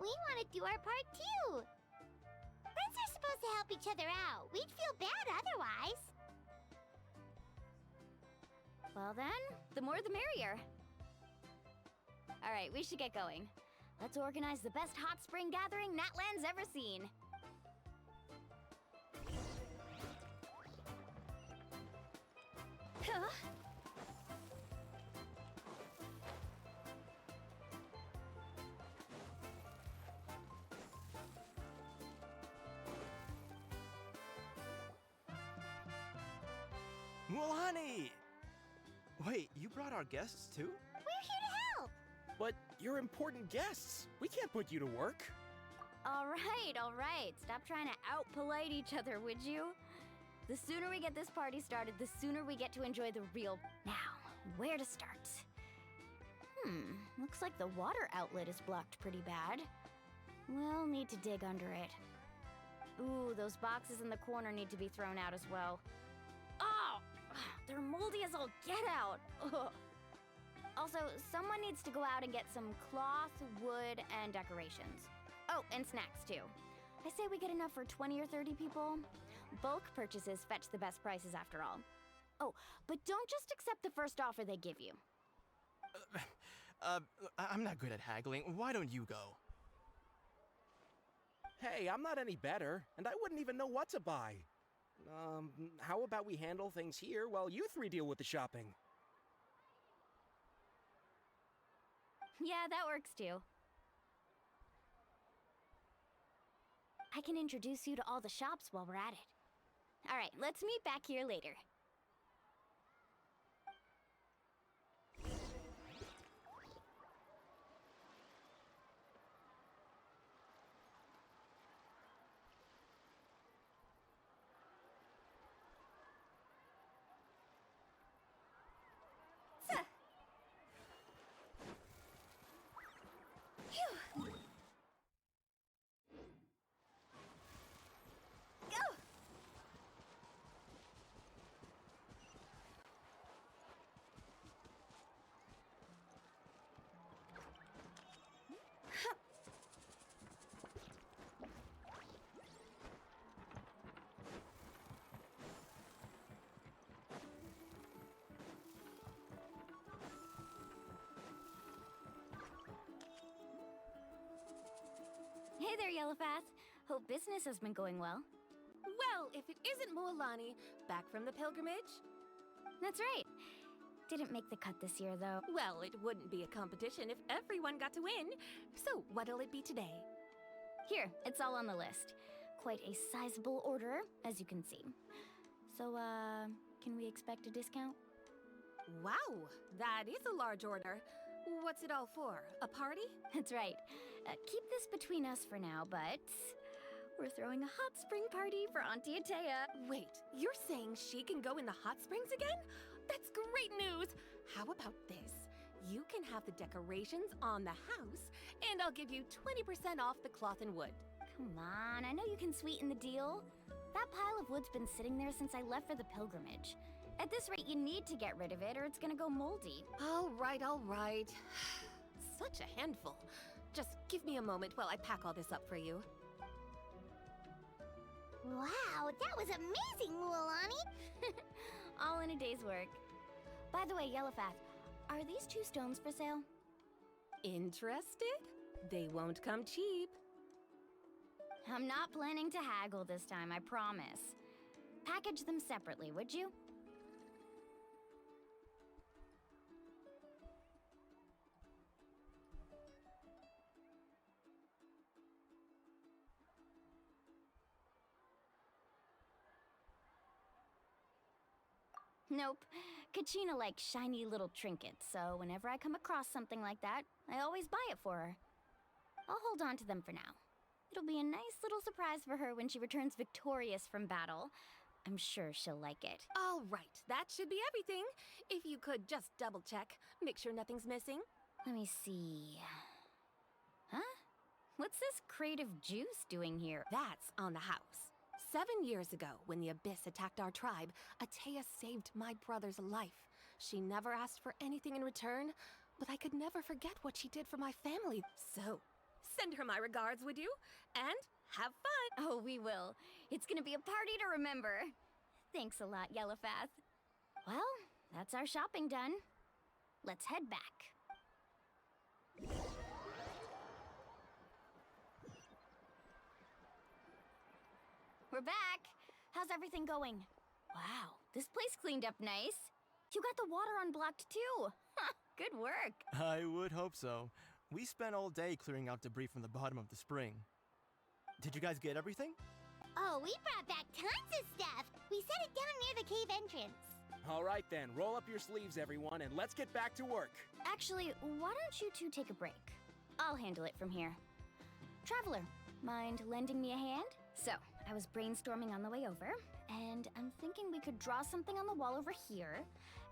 Speaker 7: We want to do our part too. Friends are supposed to help each other out. We'd feel bad otherwise.
Speaker 2: Well then, the more the merrier. Alright, we should get going. Let's organize the best hot spring gathering Natland's ever seen. Huh?
Speaker 8: Mualani! Wait, you brought our guests too?
Speaker 7: We're here to help.
Speaker 14: But you're important guests. We can't put you to work.
Speaker 2: Alright. Stop trying to out-polite each other, would you? The sooner we get this party started, the sooner we get to enjoy the real... Now, where to start? Looks like the water outlet is blocked pretty bad. We'll need to dig under it. Ooh, those boxes in the corner need to be thrown out as well. Oh! They're moldy as all get out! Ugh. Also, someone needs to go out and get some cloth, wood, and decorations. Oh, and snacks too. I say we get enough for 20 or 30 people. Bulk purchases fetch the best prices after all. Oh, but don't just accept the first offer they give you.
Speaker 8: I'm not good at haggling. Why don't you go?
Speaker 14: Hey, I'm not any better, and I wouldn't even know what to buy. How about we handle things here while you three deal with the shopping?
Speaker 2: Yeah, that works too. I can introduce you to all the shops while we're at it. Alright, let's meet back here later. Hey there, Yellowpath. Hope business has been going well.
Speaker 6: Well, if it isn't Mualani, back from the pilgrimage?
Speaker 2: That's right. Didn't make the cut this year, though.
Speaker 6: Well, it wouldn't be a competition if everyone got to win. So, what'll it be today?
Speaker 2: Here, it's all on the list. Quite a sizable order, as you can see. So, can we expect a discount?
Speaker 6: Wow, that is a large order. What's it all for? A party?
Speaker 2: That's right. Keep this between us for now, but... we're throwing a hot spring party for Auntie Atea.
Speaker 6: Wait, you're saying she can go in the hot springs again? That's great news! How about this? You can have the decorations on the house, and I'll give you 20% off the cloth and wood.
Speaker 2: Come on, I know you can sweeten the deal. That pile of wood's been sitting there since I left for the pilgrimage. At this rate, you need to get rid of it or it's gonna go moldy.
Speaker 6: All right. Such a handful. Just give me a moment while I pack all this up for you.
Speaker 7: Wow, that was amazing, Mualani!
Speaker 2: All in a day's work. By the way, Yellowpath, are these 2 stones for sale?
Speaker 6: Interested? They won't come cheap.
Speaker 2: I'm not planning to haggle this time, I promise. Package them separately, would you? Nope. Katchina likes shiny little trinkets, so whenever I come across something like that, I always buy it for her. I'll hold on to them for now. It'll be a nice little surprise for her when she returns victorious from battle. I'm sure she'll like it.
Speaker 6: All right, that should be everything. If you could just double check, make sure nothing's missing.
Speaker 2: Let me see. Huh? What's this crate of juice doing here?
Speaker 6: That's on the house. 7 years ago, when the Abyss attacked our tribe, Atea saved my brother's life. She never asked for anything in return, but I could never forget what she did for my family. So, send her my regards, would you? And have fun!
Speaker 2: Oh, we will. It's gonna be a party to remember. Thanks a lot, Yellowfath. Well, that's our shopping done. Let's head back. We're back. How's everything going? Wow, this place cleaned up nice. You got the water unblocked too. Good work.
Speaker 8: I would hope so. We spent all day clearing out debris from the bottom of the spring. Did you guys get everything?
Speaker 7: Oh, we brought back tons of stuff. We set it down near the cave entrance.
Speaker 14: All right then, roll up your sleeves, everyone, and let's get back to work.
Speaker 2: Actually, why don't you two take a break? I'll handle it from here. Traveler, mind lending me a hand? So, I was brainstorming on the way over, and I'm thinking we could draw something on the wall over here,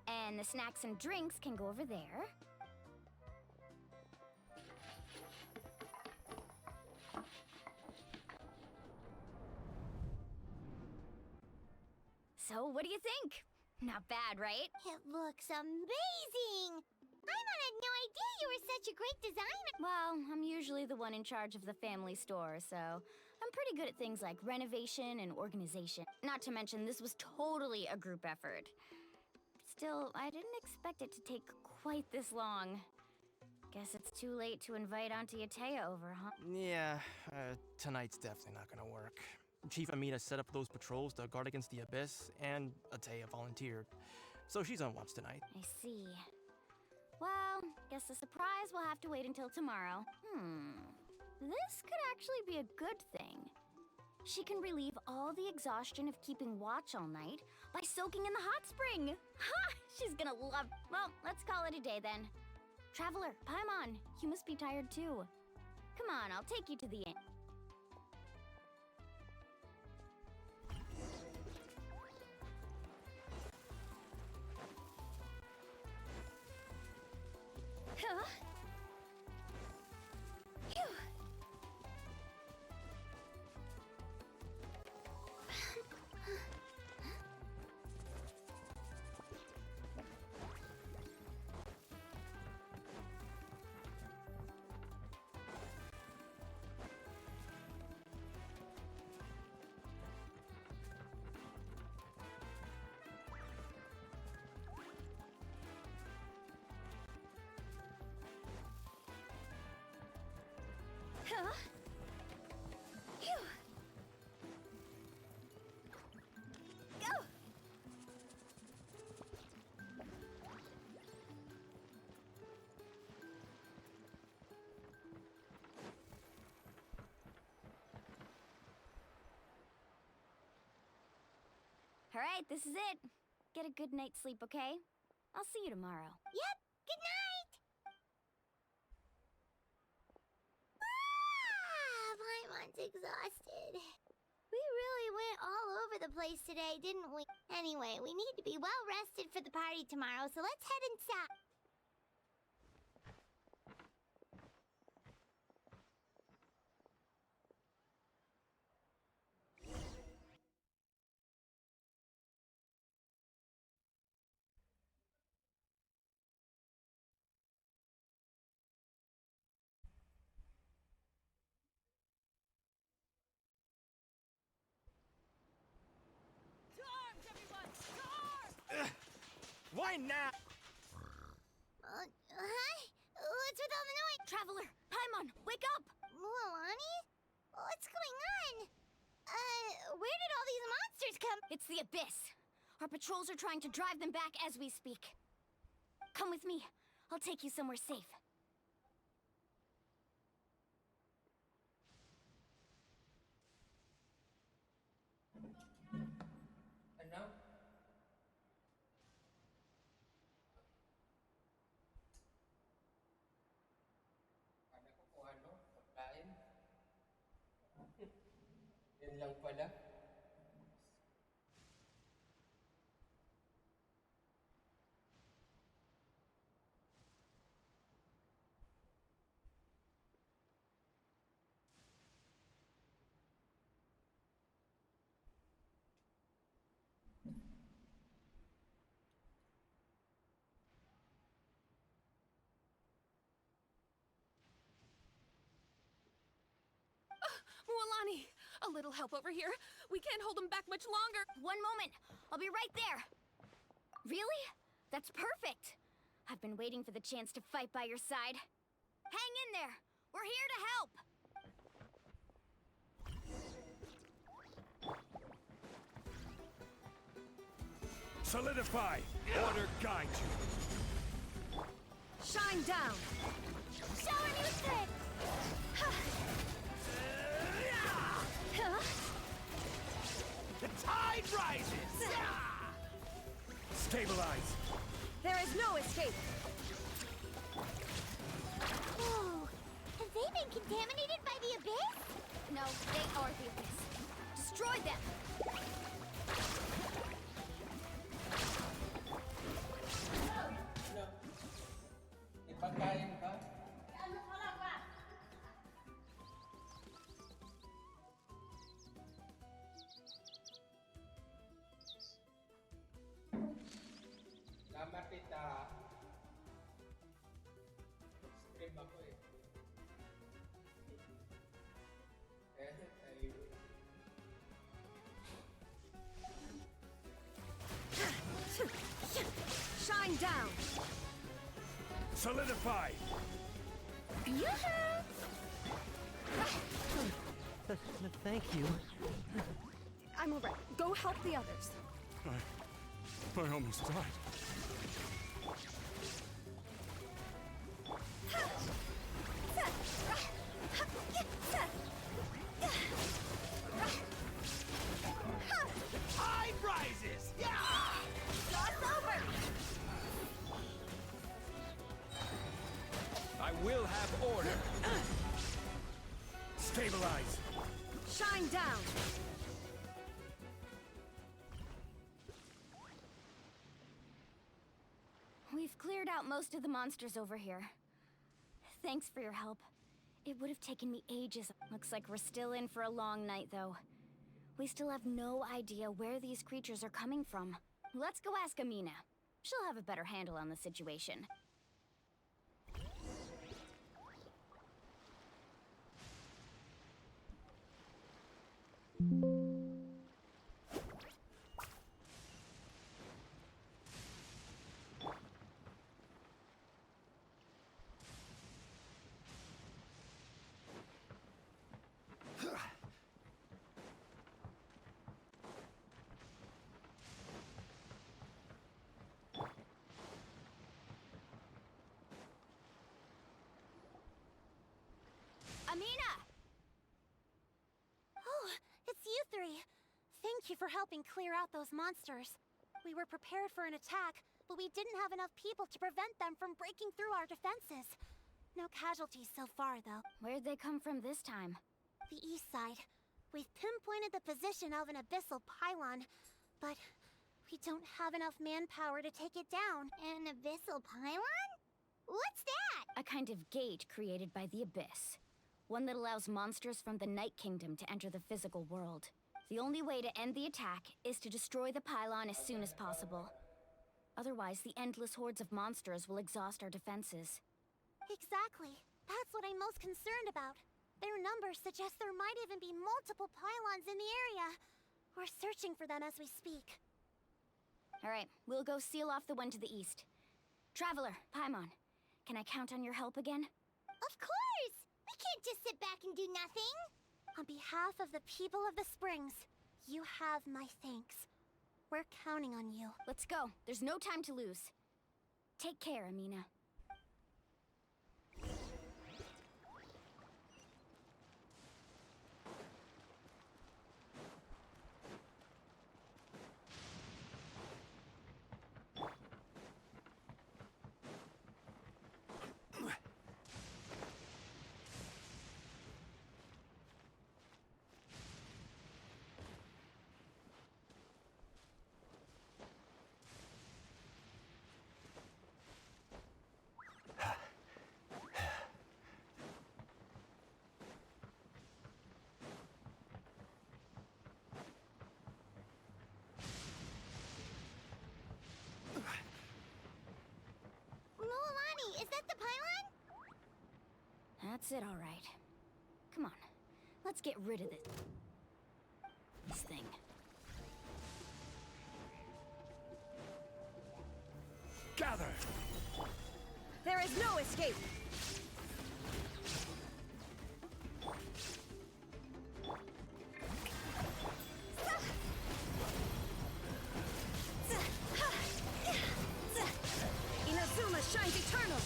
Speaker 2: and the snacks and drinks can go over there. So, what do you think? Not bad, right?
Speaker 7: It looks amazing! Paimon had no idea you were such a great designer!
Speaker 2: Well, I'm usually the one in charge of the family store, so I'm pretty good at things like renovation and organization. Not to mention, this was totally a group effort. Still, I didn't expect it to take quite this long. Guess it's too late to invite Auntie Atea over, huh?
Speaker 8: Yeah, tonight's definitely not gonna work. Chief Amina set up those patrols to guard against the Abyss, and Atea volunteered. So she's on watch tonight.
Speaker 2: I see. Well, guess the surprise will have to wait until tomorrow. This could actually be a good thing. She can relieve all the exhaustion of keeping watch all night by soaking in the hot spring. Ha! She's gonna love... Well, let's call it a day then. Traveler, Paimon, you must be tired too. Come on, I'll take you to the inn. Huh? Phew. Huh? Phew. Go! All right, this is it. Get a good night's sleep, okay? I'll see you tomorrow.
Speaker 7: Yep, good night! Paimon's exhausted. We really went all over the place today, didn't we? Anyway, we need to be well rested for the party tomorrow, so let's head inside.
Speaker 8: Why now?
Speaker 7: Hi? What's with all the noise?
Speaker 2: Traveler, Paimon, wake up!
Speaker 7: Mualani? What's going on? Where did all these monsters come?
Speaker 2: It's the Abyss. Our patrols are trying to drive them back as we speak. Come with me. I'll take you somewhere safe.
Speaker 15: And now, Yan lang pala.
Speaker 12: Mualani! A little help over here. We can't hold them back much longer.
Speaker 2: One moment. I'll be right there. Really? That's perfect. I've been waiting for the chance to fight by your side. Hang in there. We're here to help.
Speaker 5: Solidify! Order guide you!
Speaker 12: Shine down!
Speaker 2: Show her new trick!
Speaker 5: The tide rises! Stabilize!
Speaker 12: There is no escape!
Speaker 7: Whoa! Have they been contaminated by the abyss?
Speaker 2: No, they are the abyss. Destroy them!
Speaker 15: No. Ipagkain ka? Salamat tita. Stream ako eh. Ayun.
Speaker 12: Shine down!
Speaker 5: Solidify!
Speaker 9: Thank you.
Speaker 12: I'm alright. Go help the others.
Speaker 5: I almost died. Tide rises! Yeah!
Speaker 2: over!
Speaker 5: I will have order. Stabilize.
Speaker 12: Shine down!
Speaker 2: We've cleared out most of the monsters over here. Thanks for your help. It would have taken me ages. Looks like we're still in for a long night, though. We still have no idea where these creatures are coming from. Let's go ask Amina. She'll have a better handle on the situation. Amina!
Speaker 7: Oh, it's you three. Thank you for helping clear out those monsters. We were prepared for an attack, but we didn't have enough people to prevent them from breaking through our defenses. No casualties so far, though.
Speaker 2: Where'd they come from this time?
Speaker 7: The east side. We've pinpointed the position of an abyssal pylon, but we don't have enough manpower to take it down. An abyssal pylon? What's that?
Speaker 2: A kind of gate created by the Abyss. One that allows monsters from the Night Kingdom to enter the physical world. The only way to end the attack is to destroy the pylon as soon as possible. Otherwise, the endless hordes of monsters will exhaust our defenses.
Speaker 7: Exactly. That's what I'm most concerned about. Their numbers suggest there might even be multiple pylons in the area. We're searching for them as we speak.
Speaker 2: Alright, we'll go seal off the one to the east. Traveler, Paimon, can I count on your help again?
Speaker 7: Of course! We can't just sit back and do nothing! On behalf of the people of the Springs, you have my thanks. We're counting on you.
Speaker 2: Let's go. There's no time to lose. Take care, Amina. That's it, all right. Come on, let's get rid of this thing.
Speaker 9: Gather!
Speaker 10: There is no escape! Inazuma shines eternal!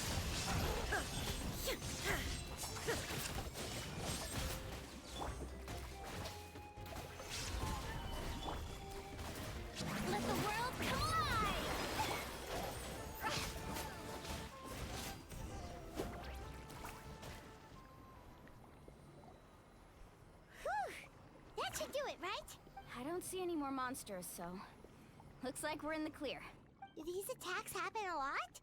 Speaker 2: Let the world come alive!
Speaker 7: Whew! That should do it, right?
Speaker 2: I don't see any more monsters, so looks like we're in the clear.
Speaker 7: Do these attacks happen a lot?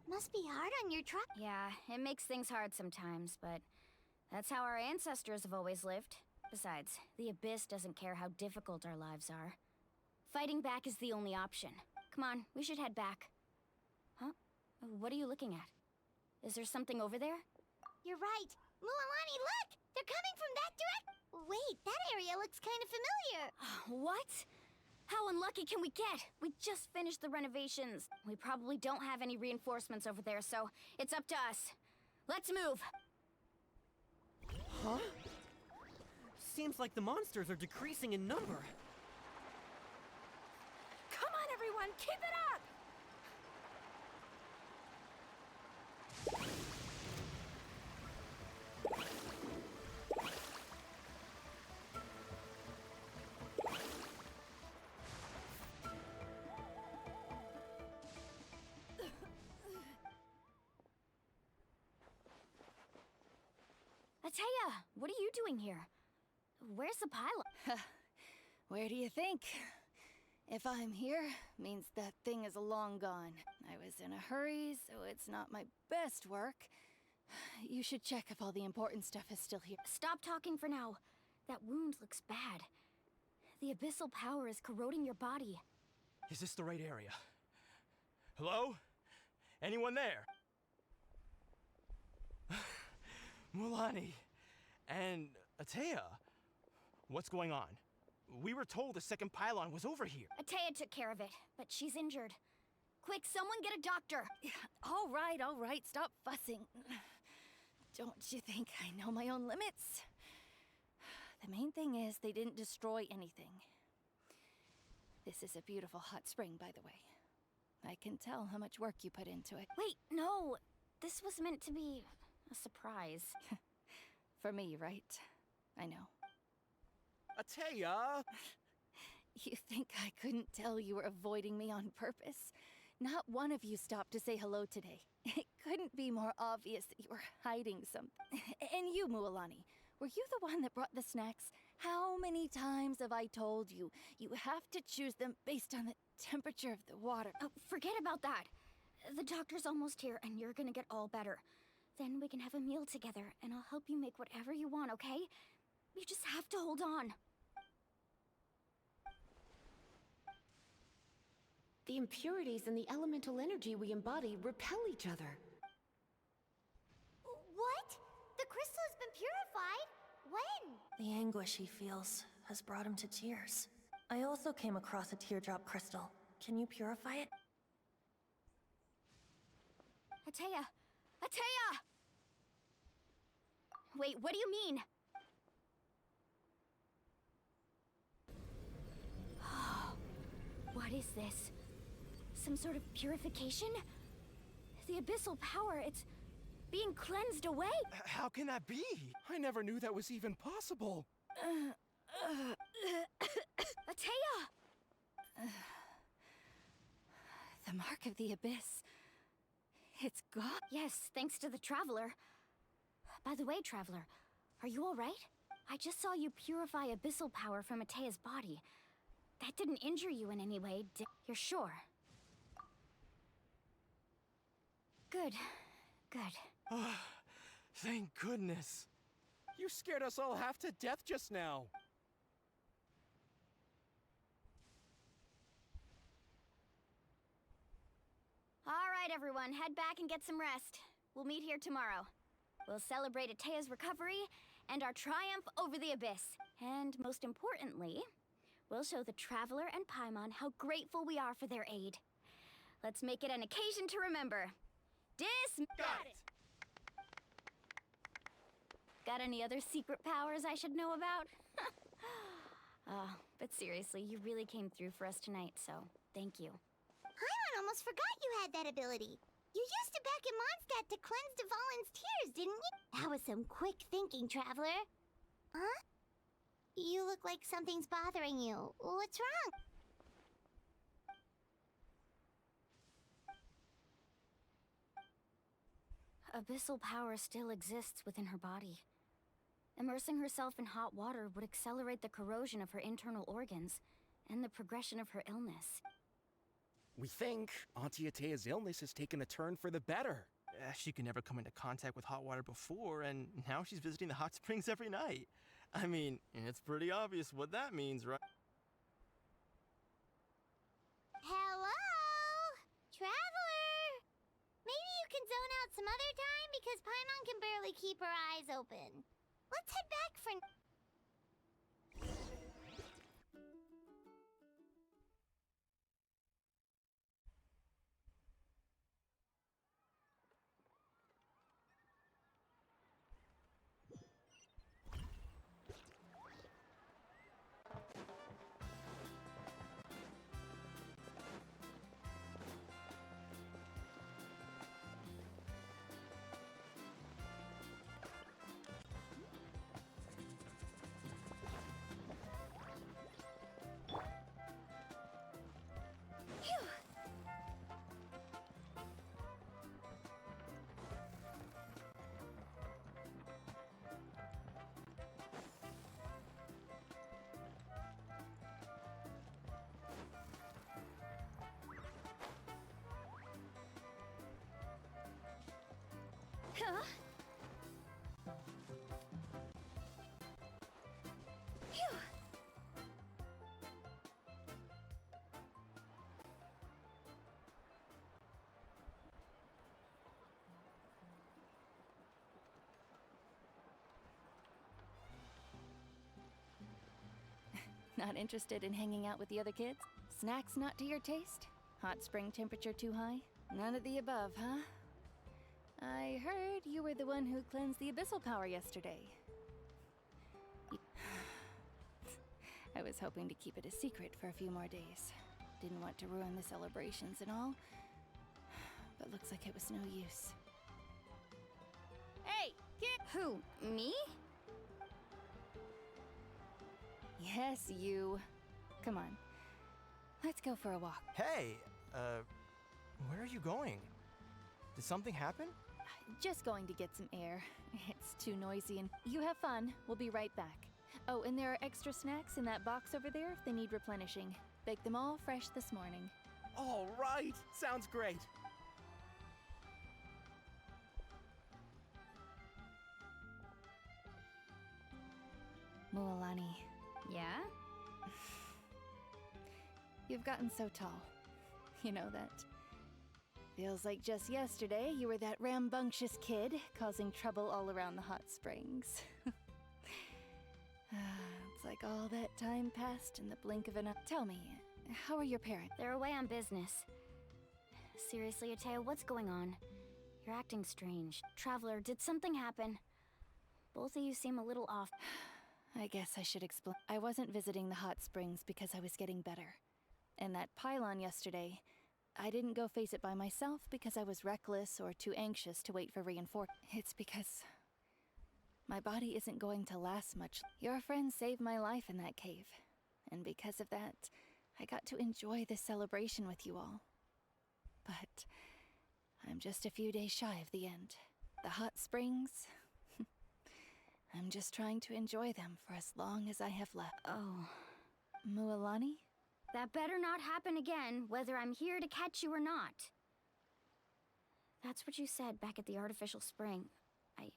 Speaker 7: Must be hard on your truck.
Speaker 2: Yeah, it makes things hard sometimes, but that's how our ancestors have always lived. Besides, the Abyss doesn't care how difficult our lives are. Fighting back is the only option. Come on, we should head back. Huh? What are you looking at? Is there something over there?
Speaker 7: You're right. Mualani, look! They're coming from that direction. Wait, that area looks kind of familiar.
Speaker 2: What? How unlucky can we get? We just finished the renovations. We probably don't have any reinforcements over there, so it's up to us. Let's move.
Speaker 8: Huh? Seems like the monsters are decreasing in number.
Speaker 10: Come on, everyone, keep it up!
Speaker 2: Ataya, what are you doing here? Where's the pylon?
Speaker 13: Where do you think? If I'm here, means that thing is long gone. I was in a hurry, so it's not my best work. You should check if all the important stuff is still here.
Speaker 2: Stop talking for now. That wound looks bad. The abyssal power is corroding your body.
Speaker 8: Is this the right area? Hello? Anyone there? Mualani and Ataya, what's going on? We were told the second pylon was over here.
Speaker 2: Ataya took care of it, but she's injured. Quick, someone get a doctor!
Speaker 13: All right, stop fussing. Don't you think I know my own limits? The main thing is they didn't destroy anything. This is a beautiful hot spring, by the way. I can tell how much work you put into it.
Speaker 2: Wait, no! This was meant to be a surprise.
Speaker 13: For me, right? I know.
Speaker 14: Ataya!
Speaker 13: You think I couldn't tell you were avoiding me on purpose? Not one of you stopped to say hello today. It couldn't be more obvious that you were hiding something. And you, Mualani, were you the one that brought the snacks? How many times have I told you, you have to choose them based on the temperature of the water?
Speaker 2: Oh, forget about that. The doctor's almost here, and you're gonna get all better. Then we can have a meal together, and I'll help you make whatever you want, okay? You just have to hold on.
Speaker 16: The impurities and the elemental energy we embody repel each other.
Speaker 7: What? The crystal has been purified? When?
Speaker 1: The anguish he feels has brought him to tears. I also came across a teardrop crystal. Can you purify it?
Speaker 2: Ataya! Ataya! Wait, what do you mean? What is this? Some sort of purification? The abyssal power, it's being cleansed away?
Speaker 8: How can that be?
Speaker 14: I never knew that was even possible.
Speaker 2: Ataya!
Speaker 13: The mark of the abyss. It's gone.
Speaker 2: Yes, thanks to the Traveler. By the way, Traveler, are you alright? I just saw you purify abyssal power from Ataya's body. That didn't injure you in any way, You're sure? Good. Good.
Speaker 8: Thank goodness.
Speaker 14: You scared us all half to death just now.
Speaker 2: Alright, everyone, head back and get some rest. We'll meet here tomorrow. We'll celebrate Atea's recovery and our triumph over the abyss. And most importantly, we'll show the Traveler and Paimon how grateful we are for their aid. Let's make it an occasion to remember. Got it! Got any other secret powers I should know about? But seriously, you really came through for us tonight, so thank you.
Speaker 7: Paimon almost forgot you had that ability. You used it back in Mondstadt to cleanse Dvalin's tears, didn't you? That was some quick thinking, Traveler. Huh? You look like something's bothering you. What's wrong?
Speaker 2: Abyssal power still exists within her body. Immersing herself in hot water would accelerate the corrosion of her internal organs and the progression of her illness.
Speaker 14: We think Auntie Atea's illness has taken a turn for the better.
Speaker 8: She could never come into contact with hot water before, and now she's visiting the hot springs every night. I mean, it's pretty obvious what that means, right?
Speaker 7: Hello? Traveler? Maybe you can zone out some other time because Paimon can barely keep her eyes open. Let's head back for...
Speaker 2: Huh? Phew.
Speaker 13: Not interested in hanging out with the other kids? Snacks not to your taste? Hot spring temperature too high? None of the above, huh? I heard you were the one who cleansed the abyssal power yesterday. I was hoping to keep it a secret for a few more days. Didn't want to ruin the celebrations and all, but looks like it was no use.
Speaker 2: Hey, kid! Who, me?
Speaker 13: Yes, you. Come on. Let's go for a walk.
Speaker 8: Hey, where are you going? Did something happen?
Speaker 13: Just going to get some air. It's too noisy and... You have fun. We'll be right back. Oh, and there are extra snacks in that box over there if they need replenishing. Baked them all fresh this morning.
Speaker 14: All right! Sounds great!
Speaker 13: Mualani.
Speaker 2: Yeah?
Speaker 13: You've gotten so tall. You know that. Feels like just yesterday you were that rambunctious kid causing trouble all around the hot springs. It's like all that time passed in the blink of an eye. Tell me, how are your parents?
Speaker 2: They're away on business. Seriously, Atea, what's going on? You're acting strange. Traveler, did something happen? Both of you seem a little off.
Speaker 13: I guess I should explain. I wasn't visiting the hot springs because I was getting better. And that pylon yesterday, I didn't go face it by myself because I was reckless or too anxious to wait for reinforcements. It's because my body isn't going to last much. Your friend saved my life in that cave. And because of that, I got to enjoy this celebration with you all. But I'm just a few days shy of the end. The hot springs, I'm just trying to enjoy them for as long as I have left.
Speaker 2: Oh.
Speaker 13: Mualani?
Speaker 2: That better not happen again, whether I'm here to catch you or not. That's what you said back at the artificial spring. I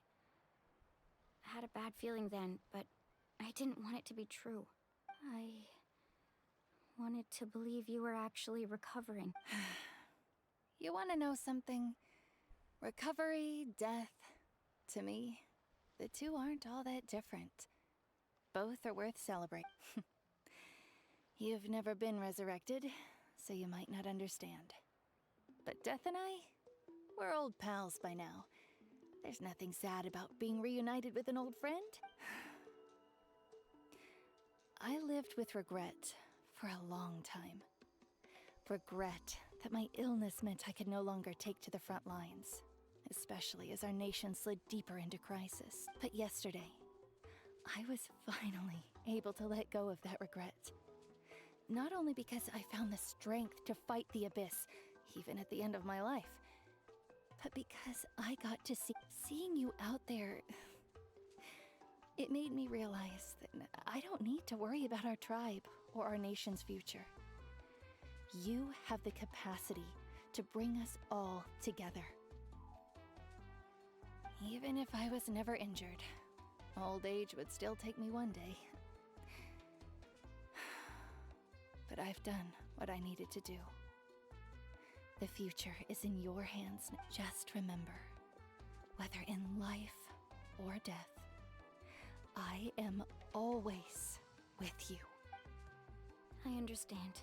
Speaker 2: had a bad feeling then, but I didn't want it to be true. I wanted to believe you were actually recovering.
Speaker 13: You want to know something? Recovery, death, To me, the two aren't all that different. Both are worth celebrating. You've never been resurrected, so you might not understand. But Death and I, we're old pals by now. There's nothing sad about being reunited with an old friend. I lived with regret for a long time. Regret that my illness meant I could no longer take to the front lines, especially as our nation slid deeper into crisis. But yesterday, I was finally able to let go of that regret. Not only because I found the strength to fight the abyss, even at the end of my life, but because I got to seeing you out there. It made me realize that I don't need to worry about our tribe or our nation's future. You have the capacity to bring us all together. Even if I was never injured, old age would still take me one day. But I've done what I needed to do. The future is in your hands. Just remember, whether in life or death, I am always with you.
Speaker 2: I understand.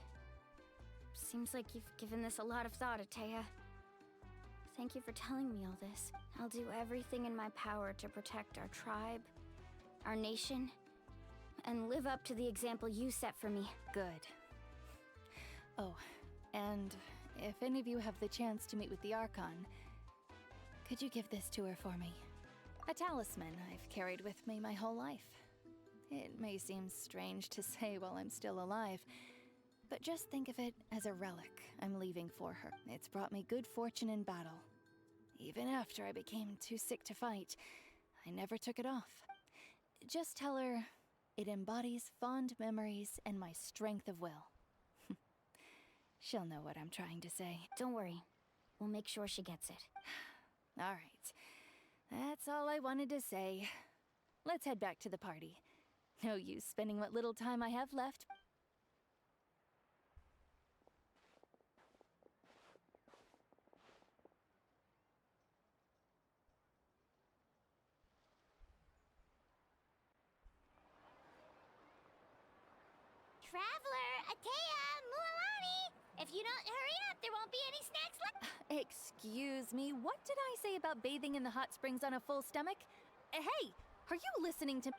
Speaker 2: Seems like you've given this a lot of thought, Ateya. Thank you for telling me all this. I'll do everything in my power to protect our tribe, our nation, and live up to the example you set for me.
Speaker 13: Good. Oh, and if any of you have the chance to meet with the Archon, could you give this to her for me? A talisman I've carried with me my whole life. It may seem strange to say while I'm still alive, but just think of it as a relic I'm leaving for her. It's brought me good fortune in battle. Even after I became too sick to fight, I never took it off. Just tell her it embodies fond memories and my strength of will. She'll know what I'm trying to say.
Speaker 2: Don't worry. We'll make sure she gets it.
Speaker 13: All right. That's all I wanted to say. Let's head back to the party. No use spending what little time I have left.
Speaker 7: Traveler, Ateya, Mualani! If you don't hurry up, there won't be any snacks left.
Speaker 13: Excuse me, what did I say about bathing in the hot springs on a full stomach? Hey, are you listening to...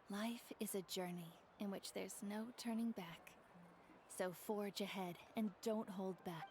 Speaker 13: Life is a journey in which there's no turning back. So forge ahead and don't hold back.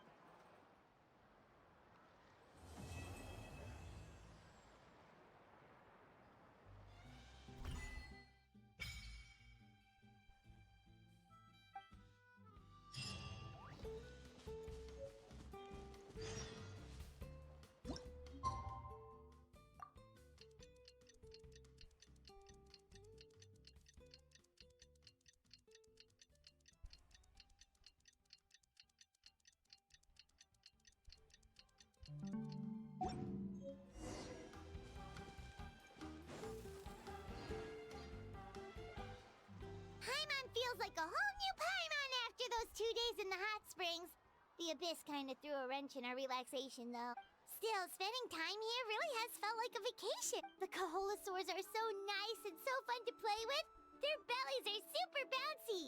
Speaker 7: Paimon feels like a whole new Paimon after those 2 days in the hot springs. The abyss kind of threw a wrench in our relaxation, though. Still, spending time here really has felt like a vacation. The Kaholosaurs are so nice and so fun to play with. Their bellies are super bouncy.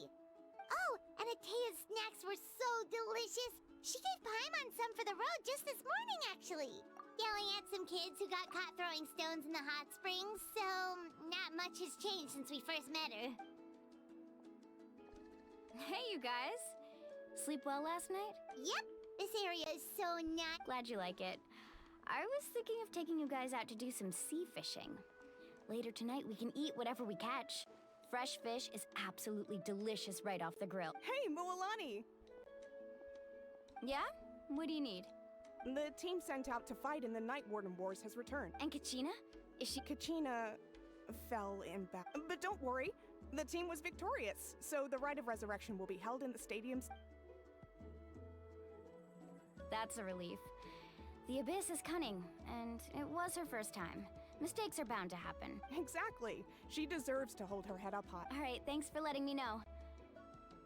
Speaker 7: Oh, and Ateya's snacks were so delicious. She gave Paimon some for the road just this morning, actually. Yelling at some kids who got caught throwing stones in the hot springs, so not much has changed since we first met her.
Speaker 2: Hey, you guys. Sleep well last night?
Speaker 7: Yep, this area is so nice.
Speaker 2: Glad you like it. I was thinking of taking you guys out to do some sea fishing. Later tonight, we can eat whatever we catch. Fresh fish is absolutely delicious right off the grill.
Speaker 10: Hey, Mualani!
Speaker 2: Yeah? What do you need?
Speaker 10: The team sent out to fight in the Night Warden Wars has returned.
Speaker 2: And Katchina? Is she...
Speaker 10: Katchina fell in battle. But don't worry, the team was victorious, so the rite of resurrection will be held in the stadium's...
Speaker 2: That's a relief. The Abyss is cunning, and it was her first time. Mistakes are bound to happen.
Speaker 10: Exactly. She deserves to hold her head up high.
Speaker 2: All right, thanks for letting me know.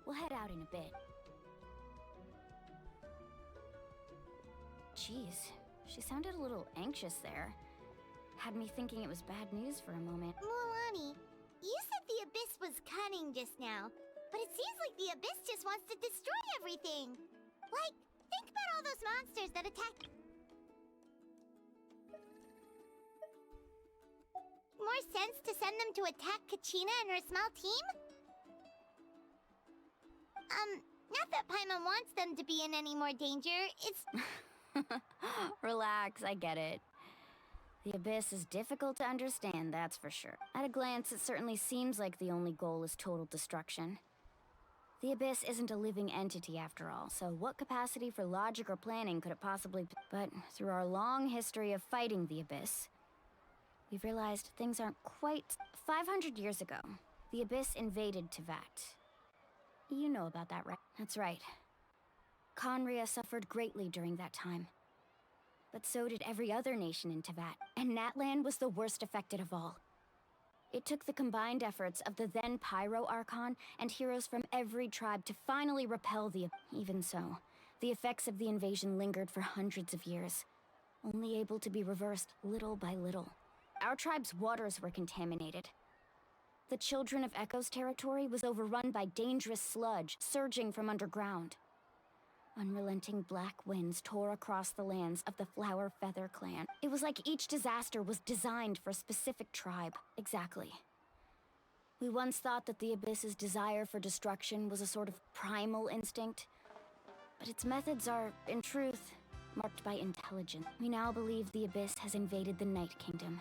Speaker 2: We'll head out in a bit. Jeez, she sounded a little anxious there. Had me thinking it was bad news for a moment.
Speaker 7: Mualani, you said the Abyss was cunning just now, but it seems like the Abyss just wants to destroy everything. Like, think about all those monsters that attack... More sense to send them to attack Katchina and her small team? Not that Paimon wants them to be in any more danger, it's...
Speaker 2: Relax, I get it. The Abyss is difficult to understand, that's for sure. At a glance, it certainly seems like the only goal is total destruction. The Abyss isn't a living entity after all, so what capacity for logic or planning could it possibly... But through our long history of fighting the Abyss, we've realized things aren't quite... 500 years ago, the Abyss invaded Teyvat. You know about that, right? That's right. Khaenri'ah suffered greatly during that time. But so did every other nation in Teyvat, and Natlan was the worst affected of all. It took the combined efforts of the then Pyro Archon and heroes from every tribe to finally repel the... Even so, the effects of the invasion lingered for hundreds of years, only able to be reversed little by little. Our tribe's waters were contaminated. The Children of Echo's territory was overrun by dangerous sludge surging from underground. Unrelenting black winds tore across the lands of the Flower Feather clan. It was like each disaster was designed for a specific tribe. Exactly. We once thought that the Abyss's desire for destruction was a sort of primal instinct, but its methods are, in truth, marked by intelligence. We now believe the Abyss has invaded the Night Kingdom,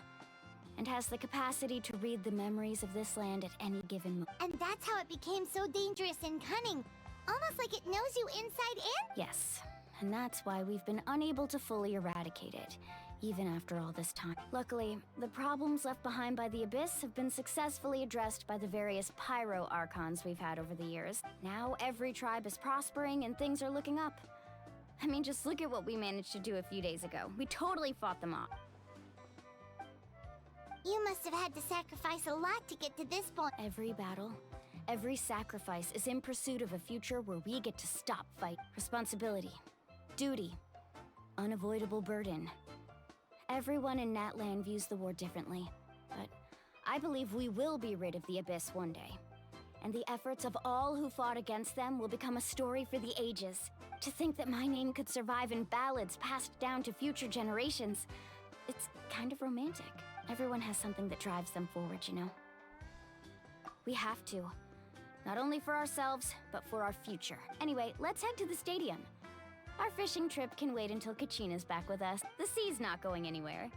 Speaker 2: and has the capacity to read the memories of this land at any given moment.
Speaker 7: And that's how it became so dangerous and cunning. Almost like it knows you inside and...
Speaker 2: Yes, and that's why we've been unable to fully eradicate it, even after all this time. Luckily, the problems left behind by the Abyss have been successfully addressed by the various Pyro Archons we've had over the years. Now every tribe is prospering and things are looking up. I mean, just look at what we managed to do a few days ago. We totally fought them off.
Speaker 7: You must have had to sacrifice a lot to get to this point.
Speaker 2: Every battle, every sacrifice is in pursuit of a future where we get to stop fight. Responsibility, duty, unavoidable burden. Everyone in Natlan views the war differently, but I believe we will be rid of the Abyss one day. And the efforts of all who fought against them will become a story for the ages. To think that my name could survive in ballads passed down to future generations, it's kind of romantic. Everyone has something that drives them forward, you know? We have to. Not only for ourselves, but for our future. Anyway, let's head to the stadium. Our fishing trip can wait until Katchina's back with us. The sea's not going anywhere.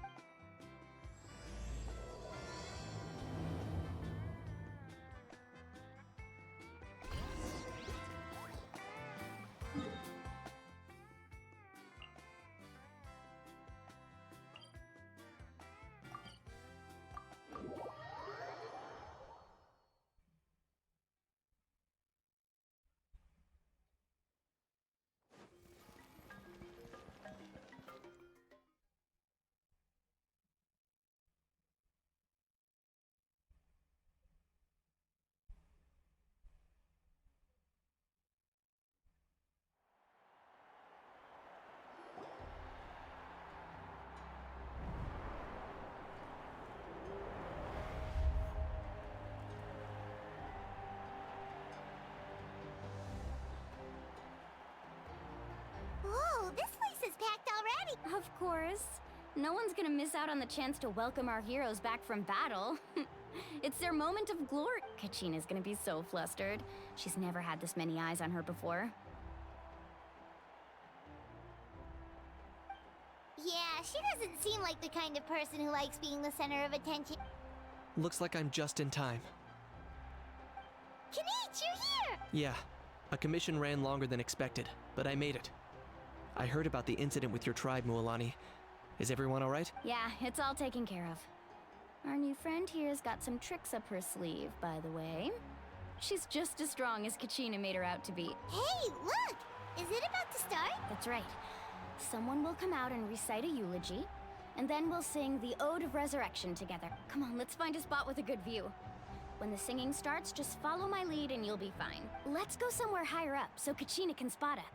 Speaker 7: Whoa, this place is packed already!
Speaker 2: Of course. No one's gonna miss out on the chance to welcome our heroes back from battle. It's their moment of glory. Katchina's gonna be so flustered. She's never had this many eyes on her before.
Speaker 7: Yeah, she doesn't seem like the kind of person who likes being the center of attention.
Speaker 17: Looks like I'm just in time.
Speaker 7: Kanich, you're here!
Speaker 17: Yeah, a commission ran longer than expected, but I made it. I heard about the incident with your tribe, Mualani. Is everyone all right?
Speaker 2: Yeah, it's all taken care of. Our new friend here's got some tricks up her sleeve, by the way. She's just as strong as Katchina made her out to be.
Speaker 7: Hey, look! Is it about to start?
Speaker 2: That's right. Someone will come out and recite a eulogy, and then we'll sing the Ode of Resurrection together. Come on, let's find a spot with a good view. When the singing starts, just follow my lead and you'll be fine. Let's go somewhere higher up so Katchina can spot us.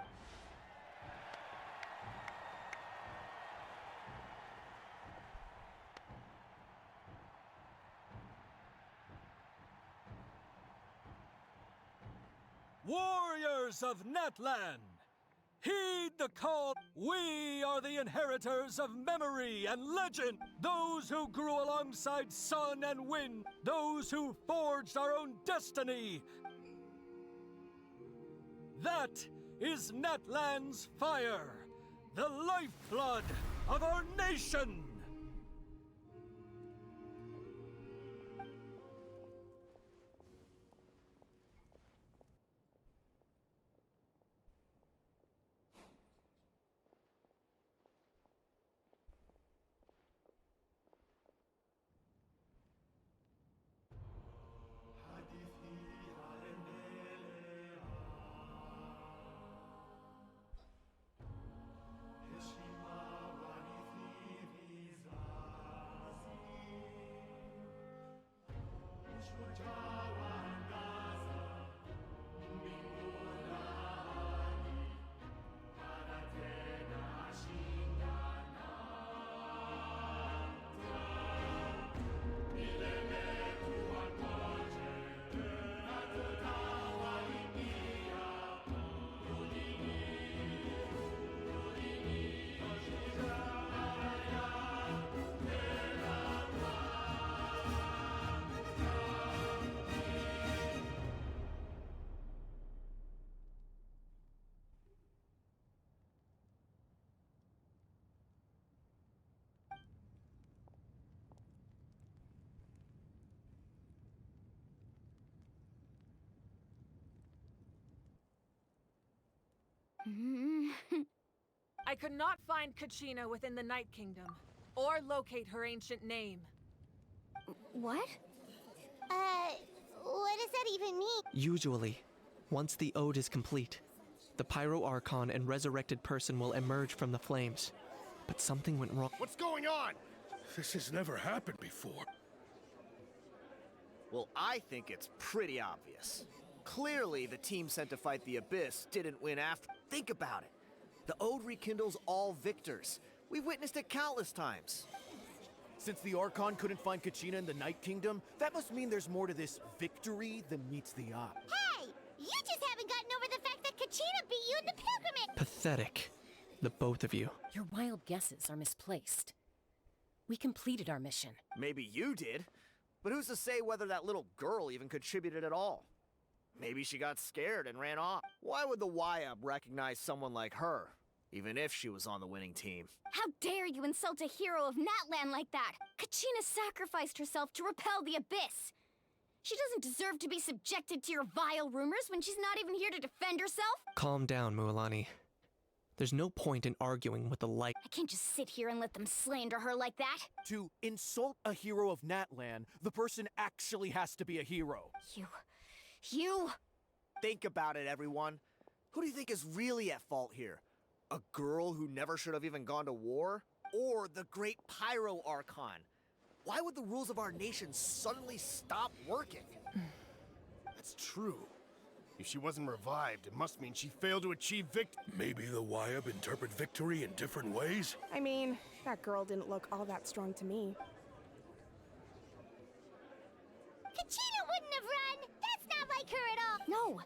Speaker 9: Warriors of Natlan! Heed the call! We are the inheritors of memory and legend! Those who grew alongside sun and wind! Those who forged our own destiny! That is Natlan's fire! The lifeblood of our nation!
Speaker 6: I could not find Katchina within the Night Kingdom, or locate her ancient name.
Speaker 2: What?
Speaker 7: What does that even mean?
Speaker 17: Usually, once the ode is complete, the Pyro Archon and resurrected person will emerge from the flames. But something went wrong.
Speaker 11: What's going on? This has never happened before.
Speaker 8: Well, I think it's pretty obvious. Clearly, the team sent to fight the Abyss didn't win after. Think about it. The Ode rekindles all victors. We've witnessed it countless times. Since the Archon couldn't find Katchina in the Night Kingdom, that must mean there's more to this victory than meets the eye.
Speaker 7: Hey! You just haven't gotten over the fact that Katchina beat you in the pilgrimage!
Speaker 17: Pathetic. The both of you.
Speaker 18: Your wild guesses are misplaced. We completed our mission.
Speaker 8: Maybe you did, but who's to say whether that little girl even contributed at all? Maybe she got scared and ran off. Why would the YUB recognize someone like her, even if she was on the winning team?
Speaker 2: How dare you insult a hero of Natlan like that? Katchina sacrificed herself to repel the Abyss. She doesn't deserve to be subjected to your vile rumors when she's not even here to defend herself.
Speaker 17: Calm down, Mualani. There's no point in arguing with the light.
Speaker 2: I can't just sit here and let them slander her like that.
Speaker 14: To insult a hero of Natlan, the person actually has to be a hero.
Speaker 2: You...
Speaker 8: Think about it, everyone. Who do you think is really at fault here? A girl who never should have even gone to war? Or the great Pyro Archon? Why would the rules of our nation suddenly stop working?
Speaker 11: That's true. If she wasn't revived, it must mean she failed to achieve Maybe the YUB interpret victory in different ways?
Speaker 10: I mean, that girl didn't look all that strong to me.
Speaker 7: Katchina wouldn't have run! That's not like her at all!
Speaker 2: No!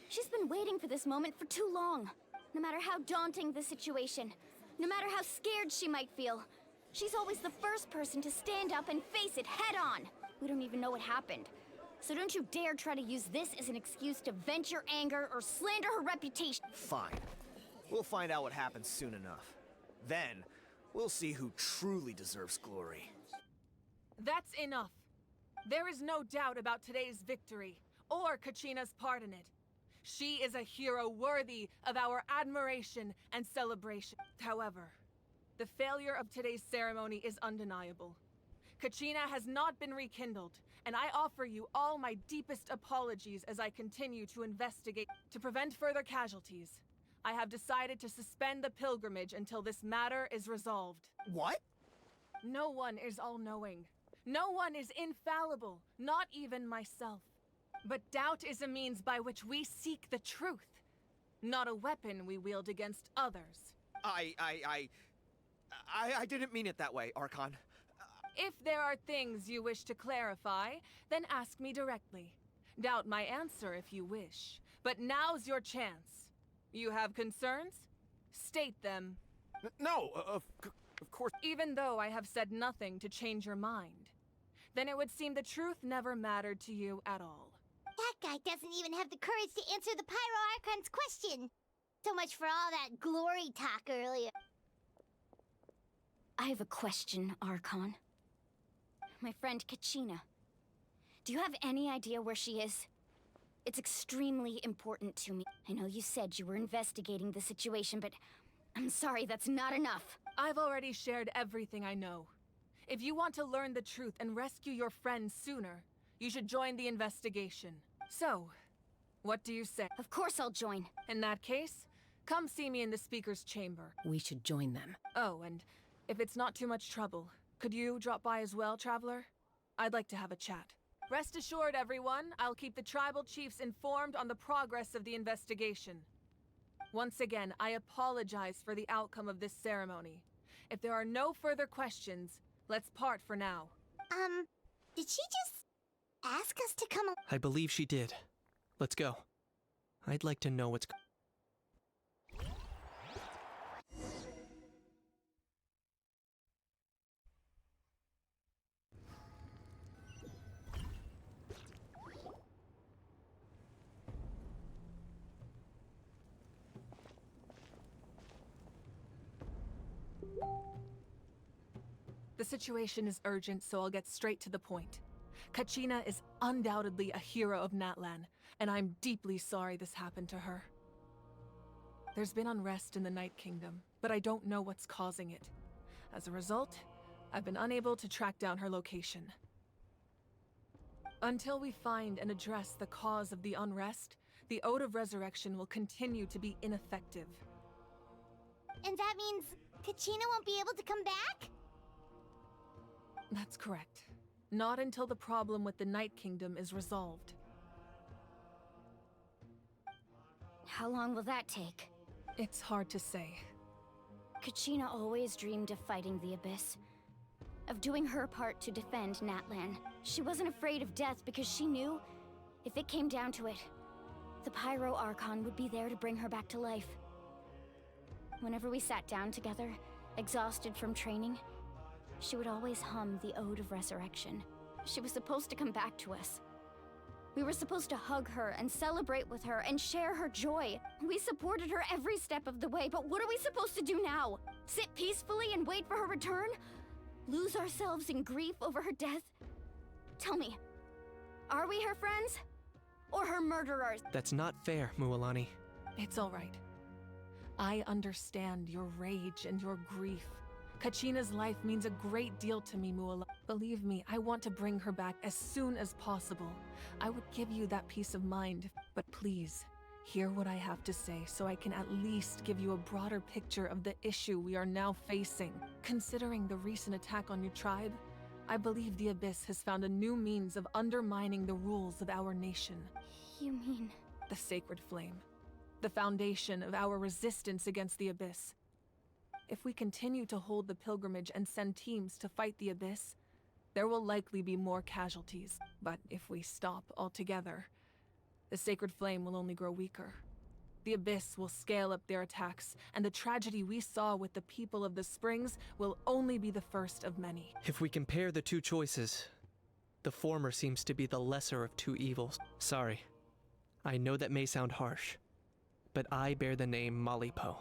Speaker 2: She's been waiting for this moment for too long. No matter how daunting the situation, no matter how scared she might feel, she's always the first person to stand up and face it head on. We don't even know what happened. So don't you dare try to use this as an excuse to vent your anger or slander her reputation.
Speaker 8: Fine. We'll find out what happens soon enough. Then, we'll see who truly deserves glory.
Speaker 6: That's enough. There is no doubt about today's victory, or Katchina's part in it. She is a hero worthy of our admiration and celebration. However, the failure of today's ceremony is undeniable. Katchina has not been rekindled, and I offer you all my deepest apologies as I continue to investigate. To prevent further casualties, I have decided to suspend the pilgrimage until this matter is resolved.
Speaker 8: What?
Speaker 6: No one is all-knowing. No one is infallible, not even myself. But doubt is a means by which we seek the truth, not a weapon we wield against others.
Speaker 14: I didn't mean it that way, Archon.
Speaker 6: If there are things you wish to clarify, then ask me directly. Doubt my answer if you wish. But now's your chance. You have concerns? State them.
Speaker 14: No, of course.
Speaker 6: Even though I have said nothing to change your mind, then it would seem the truth never mattered to you at all.
Speaker 7: That guy doesn't even have the courage to answer the Pyro Archon's question. So much for all that glory talk earlier.
Speaker 2: I have a question, Archon. My friend Katchina. Do you have any idea where she is? It's extremely important to me. I know you said you were investigating the situation, but I'm sorry, that's not enough.
Speaker 6: I've already shared everything I know. If you want to learn the truth and rescue your friends sooner, you should join the investigation. So, what do you say?
Speaker 2: Of course I'll join.
Speaker 6: In that case, come see me in the speaker's chamber.
Speaker 18: We should join them.
Speaker 6: Oh, and if it's not too much trouble, could you drop by as well, Traveler? I'd like to have a chat. Rest assured, everyone, I'll keep the tribal chiefs informed on the progress of the investigation. Once again, I apologize for the outcome of this ceremony. If there are no further questions, let's part for now.
Speaker 7: Did she just ask us to come?
Speaker 17: I believe she did. Let's go. I'd like to know what's...
Speaker 6: The situation is urgent, so I'll get straight to the point. Katchina is undoubtedly a hero of Natlan, and I'm deeply sorry this happened to her. There's been unrest in the Night Kingdom, but I don't know what's causing it. As a result, I've been unable to track down her location. Until we find and address the cause of the unrest, the Ode of Resurrection will continue to be ineffective.
Speaker 7: And that means Katchina won't be able to come back?
Speaker 6: That's correct. Not until the problem with the Night Kingdom is resolved.
Speaker 2: How long will that take?
Speaker 6: It's hard to say.
Speaker 2: Katchina always dreamed of fighting the Abyss. Of doing her part to defend Natlan. She wasn't afraid of death because she knew, if it came down to it, the Pyro Archon would be there to bring her back to life. Whenever we sat down together, exhausted from training, she would always hum the Ode of Resurrection. She was supposed to come back to us. We were supposed to hug her and celebrate with her and share her joy. We supported her every step of the way, but what are we supposed to do now? Sit peacefully and wait for her return? Lose ourselves in grief over her death? Tell me, are we her friends? Or her murderers?
Speaker 17: That's not fair, Mualani.
Speaker 6: It's all right. I understand your rage and your grief. Katchina's life means a great deal to me, Mualani. Believe me, I want to bring her back as soon as possible. I would give you that peace of mind, but please, hear what I have to say so I can at least give you a broader picture of the issue we are now facing. Considering the recent attack on your tribe, I believe the Abyss has found a new means of undermining the rules of our nation.
Speaker 2: You mean?
Speaker 6: The Sacred Flame. The foundation of our resistance against the Abyss. If we continue to hold the pilgrimage and send teams to fight the Abyss, there will likely be more casualties. But if we stop altogether, the Sacred Flame will only grow weaker. The Abyss will scale up their attacks, and the tragedy we saw with the people of the Springs will only be the first of many.
Speaker 17: If we compare the two choices, the former seems to be the lesser of two evils. Sorry. I know that may sound harsh, but I bear the name Malipo.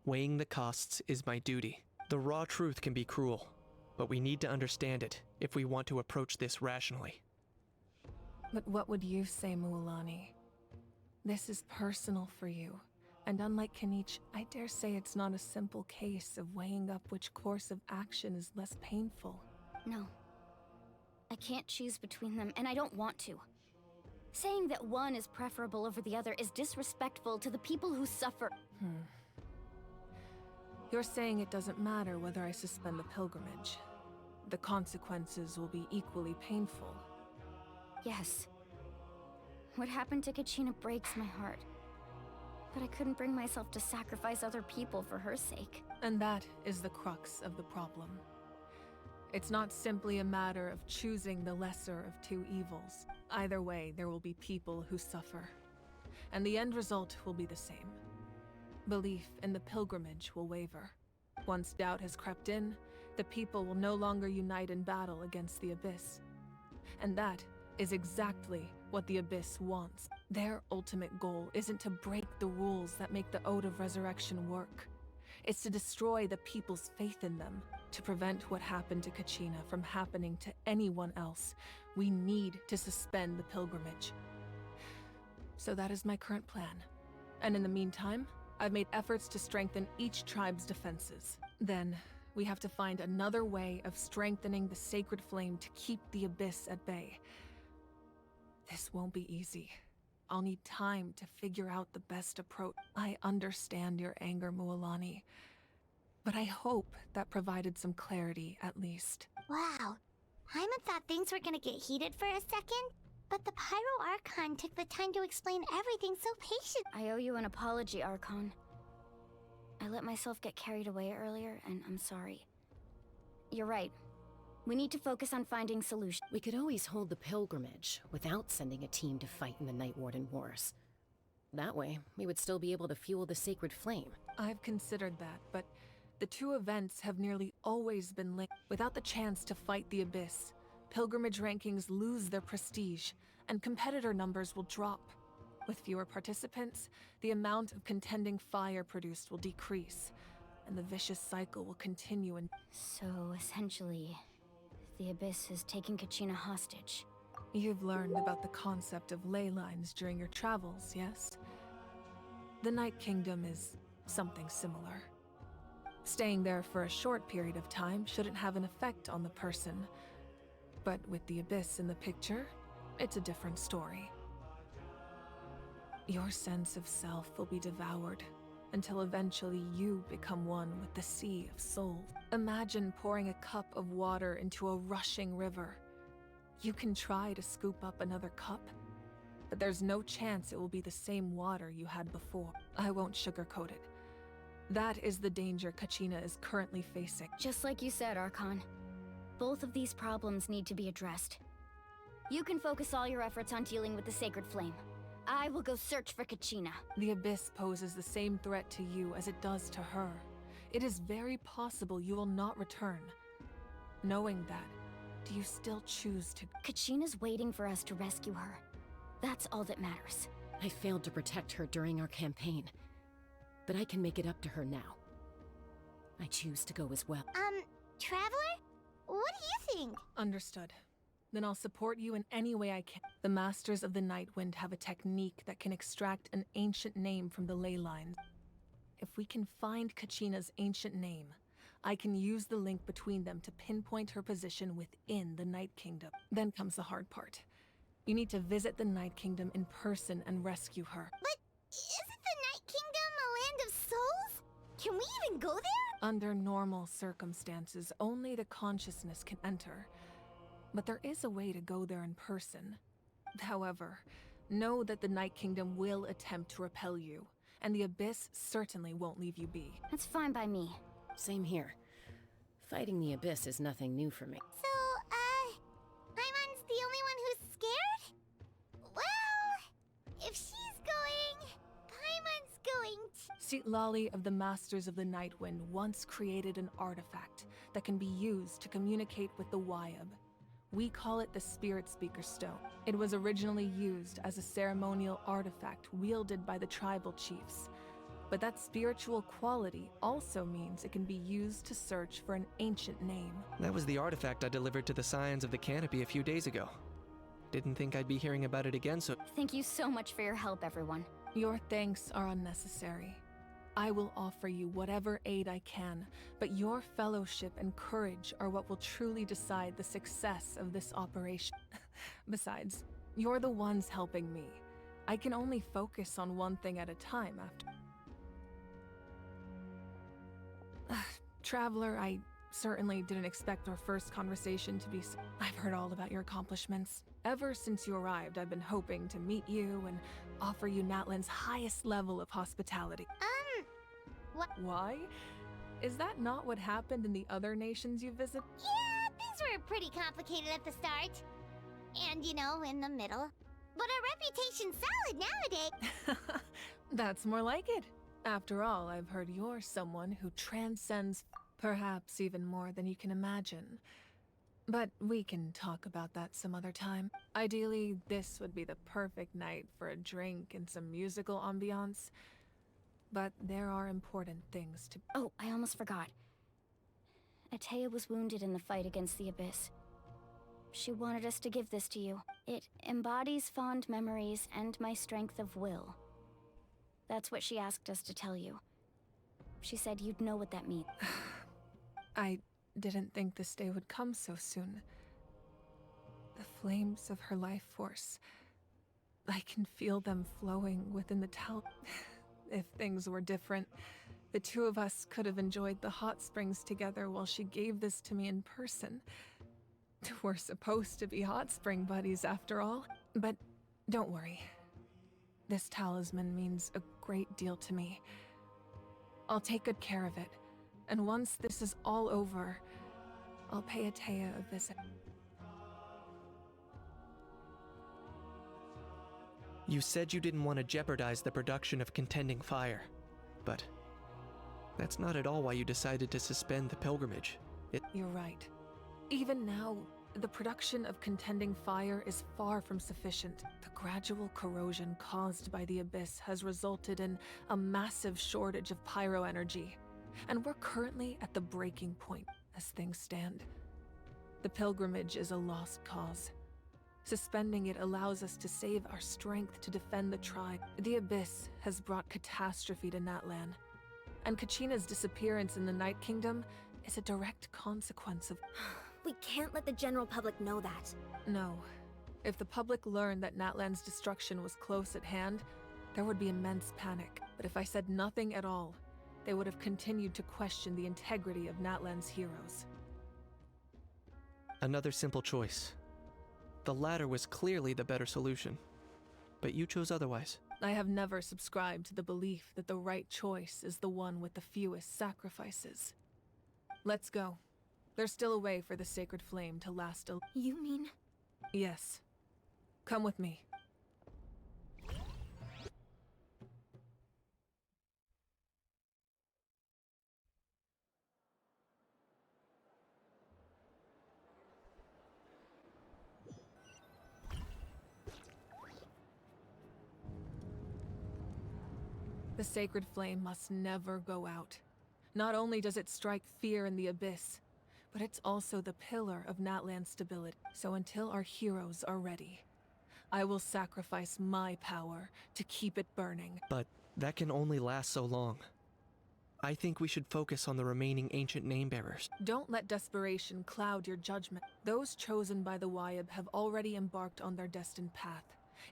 Speaker 17: Weighing the costs is my duty. The raw truth can be cruel, but we need to understand it if we want to approach this rationally.
Speaker 6: But what would you say, Mualani? This is personal for you, and unlike Kanich, I dare say it's not a simple case of weighing up which course of action is less painful.
Speaker 2: No. I can't choose between them, and I don't want to. Saying that one is preferable over the other is disrespectful to the people who suffer.
Speaker 6: You're saying it doesn't matter whether I suspend the pilgrimage. the consequences will be equally painful.
Speaker 2: Yes. What happened to Katchina breaks my heart. But I couldn't bring myself to sacrifice other people for her sake.
Speaker 6: And that is the crux of the problem. It's not simply a matter of choosing the lesser of two evils. Either way, there will be people who suffer. And the end result will be the same. Belief in the pilgrimage will waver. Once doubt has crept in, the people will no longer unite in battle against the Abyss. And that is exactly what the Abyss wants. Their ultimate goal isn't to break the rules that make the Ode of Resurrection work. It's to destroy the people's faith in them. To prevent what happened to Katchina from happening to anyone else, we need to suspend the pilgrimage. So that is my current plan. And in the meantime, I've made efforts to strengthen each tribe's defenses. Then, we have to find another way of strengthening the sacred flame to keep the Abyss at bay. This won't be easy. I'll need time to figure out the best approach. I understand your anger, Mualani, but I hope that provided some clarity, at least.
Speaker 7: Wow. Paimon thought things were gonna get heated for a second, but the Pyro Archon took the time to explain everything so patient.
Speaker 2: I owe you an apology, Archon. I let myself get carried away earlier, and I'm sorry. You're right. We need to focus on finding solutions.
Speaker 18: We could always hold the pilgrimage without sending a team to fight in the Night Warden Wars. That way, we would still be able to fuel the sacred flame.
Speaker 6: I've considered that, but the two events have nearly always been linked. Without the chance to fight the Abyss, pilgrimage rankings lose their prestige, and competitor numbers will drop. With fewer participants, the amount of contending fire produced will decrease, and the vicious cycle will continue.
Speaker 2: So, essentially, the Abyss has taken Katchina hostage.
Speaker 6: You've learned about the concept of ley lines during your travels, yes? The Night Kingdom is something similar. Staying there for a short period of time shouldn't have an effect on the person. But with the Abyss in the picture, it's a different story. Your sense of self will be devoured, until eventually you become one with the Sea of Souls. Imagine pouring a cup of water into a rushing river. You can try to scoop up another cup, but there's no chance it will be the same water you had before. I won't sugarcoat it. That is the danger Katchina is currently facing.
Speaker 2: Just like you said, Archon. Both of these problems need to be addressed. You can focus all your efforts on dealing with the Sacred Flame. I will go search for Katchina.
Speaker 6: The Abyss poses the same threat to you as it does to her. It is very possible you will not return. Knowing that, do you still choose to—
Speaker 2: Katchina's waiting for us to rescue her. That's all that matters.
Speaker 18: I failed to protect her during our campaign, but I can make it up to her now. I choose to go as well.
Speaker 7: Traveler? What do you think?
Speaker 6: Understood. Then I'll support you in any way I can. The Masters of the Nightwind have a technique that can extract an ancient name from the ley lines. If we can find Katchina's ancient name, I can use the link between them to pinpoint her position within the Night Kingdom. Then comes the hard part. You need to visit the Night Kingdom in person and rescue her.
Speaker 7: But isn't the Night Kingdom a land of souls? Can we even go there?
Speaker 6: Under normal circumstances, only the consciousness can enter. But there is a way to go there in person. However, know that the Night Kingdom will attempt to repel you, and the Abyss certainly won't leave you be.
Speaker 2: That's fine by me.
Speaker 18: Same here. Fighting the Abyss is nothing new for me.
Speaker 7: So, Paimon's the only one who's scared? Well, if she's going, Paimon's going too.
Speaker 6: Citlali of the Masters of the Nightwind once created an artifact that can be used to communicate with the Wyab. We call it the Spirit Speaker Stone. It was originally used as a ceremonial artifact wielded by the tribal chiefs. But that spiritual quality also means it can be used to search for an ancient name.
Speaker 17: That was the artifact I delivered to the Scions of the Canopy a few days ago. Didn't think I'd be hearing about it again, so—
Speaker 2: Thank you so much for your help, everyone.
Speaker 6: Your thanks are unnecessary. I will offer you whatever aid I can, but your fellowship and courage are what will truly decide the success of this operation. Besides, you're the ones helping me. I can only focus on one thing at a time after— Traveler, I certainly didn't expect our first conversation to be I've heard all about your accomplishments. Ever since you arrived, I've been hoping to meet you and offer you Natlan's highest level of hospitality.
Speaker 7: What?
Speaker 6: Why? Is that not what happened in the other nations you visit?
Speaker 7: Yeah, things were pretty complicated at the start. And, you know, in the middle. But our reputation's solid nowadays.
Speaker 6: That's more like it. After all, I've heard you're someone who transcends perhaps even more than you can imagine. But we can talk about that some other time. Ideally, this would be the perfect night for a drink and some musical ambiance. But there are important things to—
Speaker 2: Oh, I almost forgot. Atea was wounded in the fight against the Abyss. She wanted us to give this to you. It embodies fond memories and my strength of will. That's what she asked us to tell you. She said you'd know what that means.
Speaker 6: I didn't think this day would come so soon. The flames of her life force. I can feel them flowing within the tower. If things were different, the two of us could have enjoyed the hot springs together while she gave this to me in person. We're supposed to be hot spring buddies after all. But don't worry. This talisman means a great deal to me. I'll take good care of it. And once this is all over, I'll pay Atea a visit.
Speaker 17: You said you didn't want to jeopardize the production of Contending Fire, but that's not at all why you decided to suspend the pilgrimage.
Speaker 6: You're right. Even now, the production of Contending Fire is far from sufficient. The gradual corrosion caused by the Abyss has resulted in a massive shortage of pyro energy, and we're currently at the breaking point as things stand. The pilgrimage is a lost cause. Suspending it allows us to save our strength to defend the tribe. The Abyss has brought catastrophe to Natlan, and Katchina's disappearance in the Night Kingdom is a direct consequence of—
Speaker 2: We can't let the general public know that.
Speaker 6: No. If the public learned that Natlan's destruction was close at hand, there would be immense panic. But if I said nothing at all, they would have continued to question the integrity of Natlan's heroes.
Speaker 17: Another simple choice. The latter was clearly the better solution, but you chose otherwise.
Speaker 6: I have never subscribed to the belief that the right choice is the one with the fewest sacrifices. Let's go. There's still a way for the sacred flame to last a—
Speaker 2: You mean?
Speaker 6: Yes. Come with me. The sacred flame must never go out. Not only does it strike fear in the Abyss, but it's also the pillar of Natlan's stability. So until our heroes are ready, I will sacrifice my power to keep it burning.
Speaker 17: But that can only last so long. I think we should focus on the remaining ancient name-bearers.
Speaker 6: Don't let desperation cloud your judgment. Those chosen by the Wayab have already embarked on their destined path.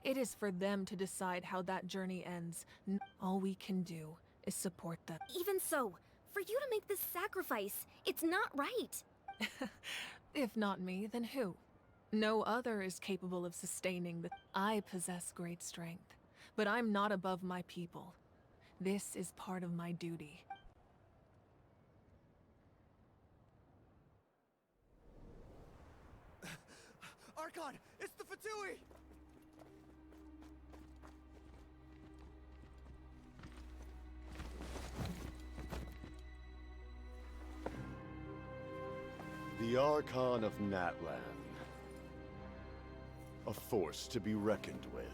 Speaker 6: It is for them to decide how that journey ends. All we can do is support them.
Speaker 2: Even so, for you to make this sacrifice, it's not right.
Speaker 6: If not me, then who? No other is capable of sustaining the— I possess great strength, but I'm not above my people. This is part of my duty.
Speaker 8: Archon, it's the Fatui!
Speaker 19: The Archon of Natlan. A force to be reckoned with.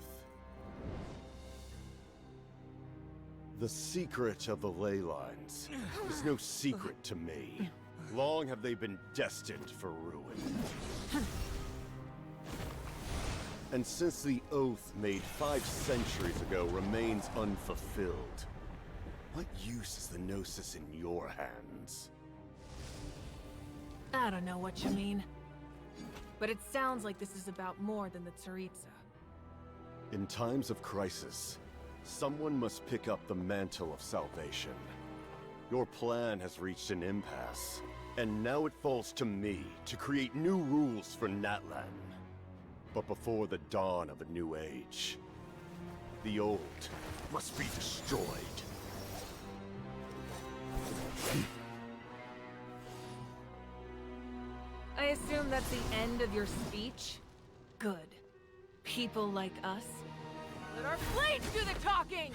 Speaker 19: The secret of the ley lines is no secret to me. Long have they been destined for ruin. And since the oath made 5 centuries ago remains unfulfilled, what use is the Gnosis in your hands?
Speaker 6: I don't know what you mean. But it sounds like this is about more than the Tsaritsa.
Speaker 19: In times of crisis, someone must pick up the mantle of salvation. Your plan has reached an impasse, And now it falls to me to create new rules for Natlan. But before the dawn of a new age, the old must be destroyed.
Speaker 6: I assume that's the end of your speech? Good. People like us? Let our blades do the talking!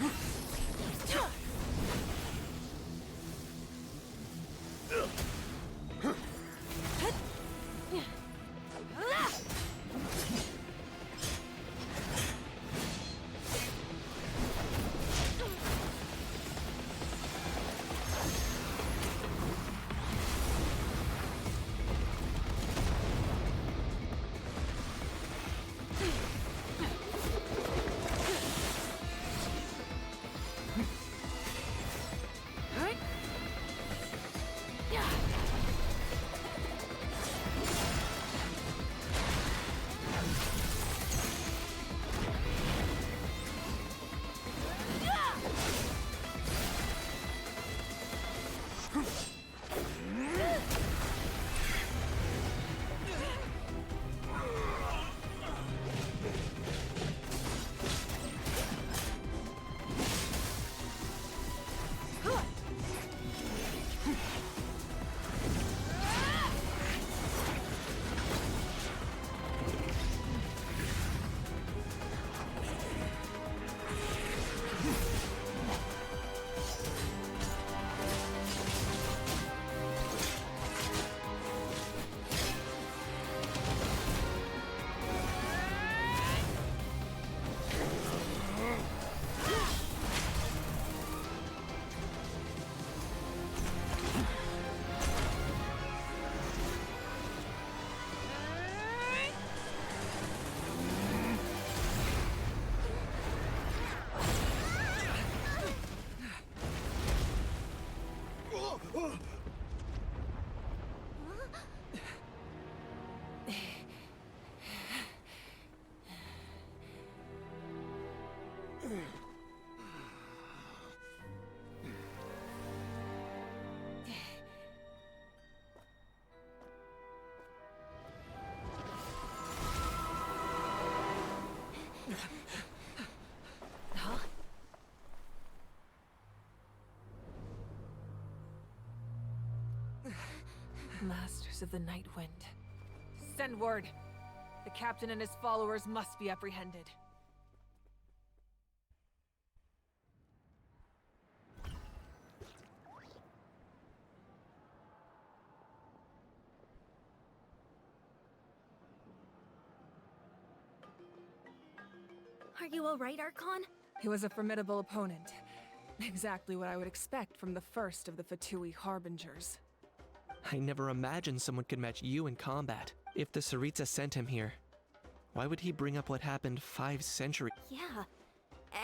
Speaker 6: Masters of the Night Wind. Send word. The captain and his followers must be apprehended.
Speaker 2: Are you alright, Archon?
Speaker 6: He was a formidable opponent. Exactly what I would expect from the first of the Fatui Harbingers.
Speaker 17: I never imagined someone could match you in combat. If the Tsaritsa sent him here, why would he bring up what happened 5 centuries?
Speaker 2: Yeah.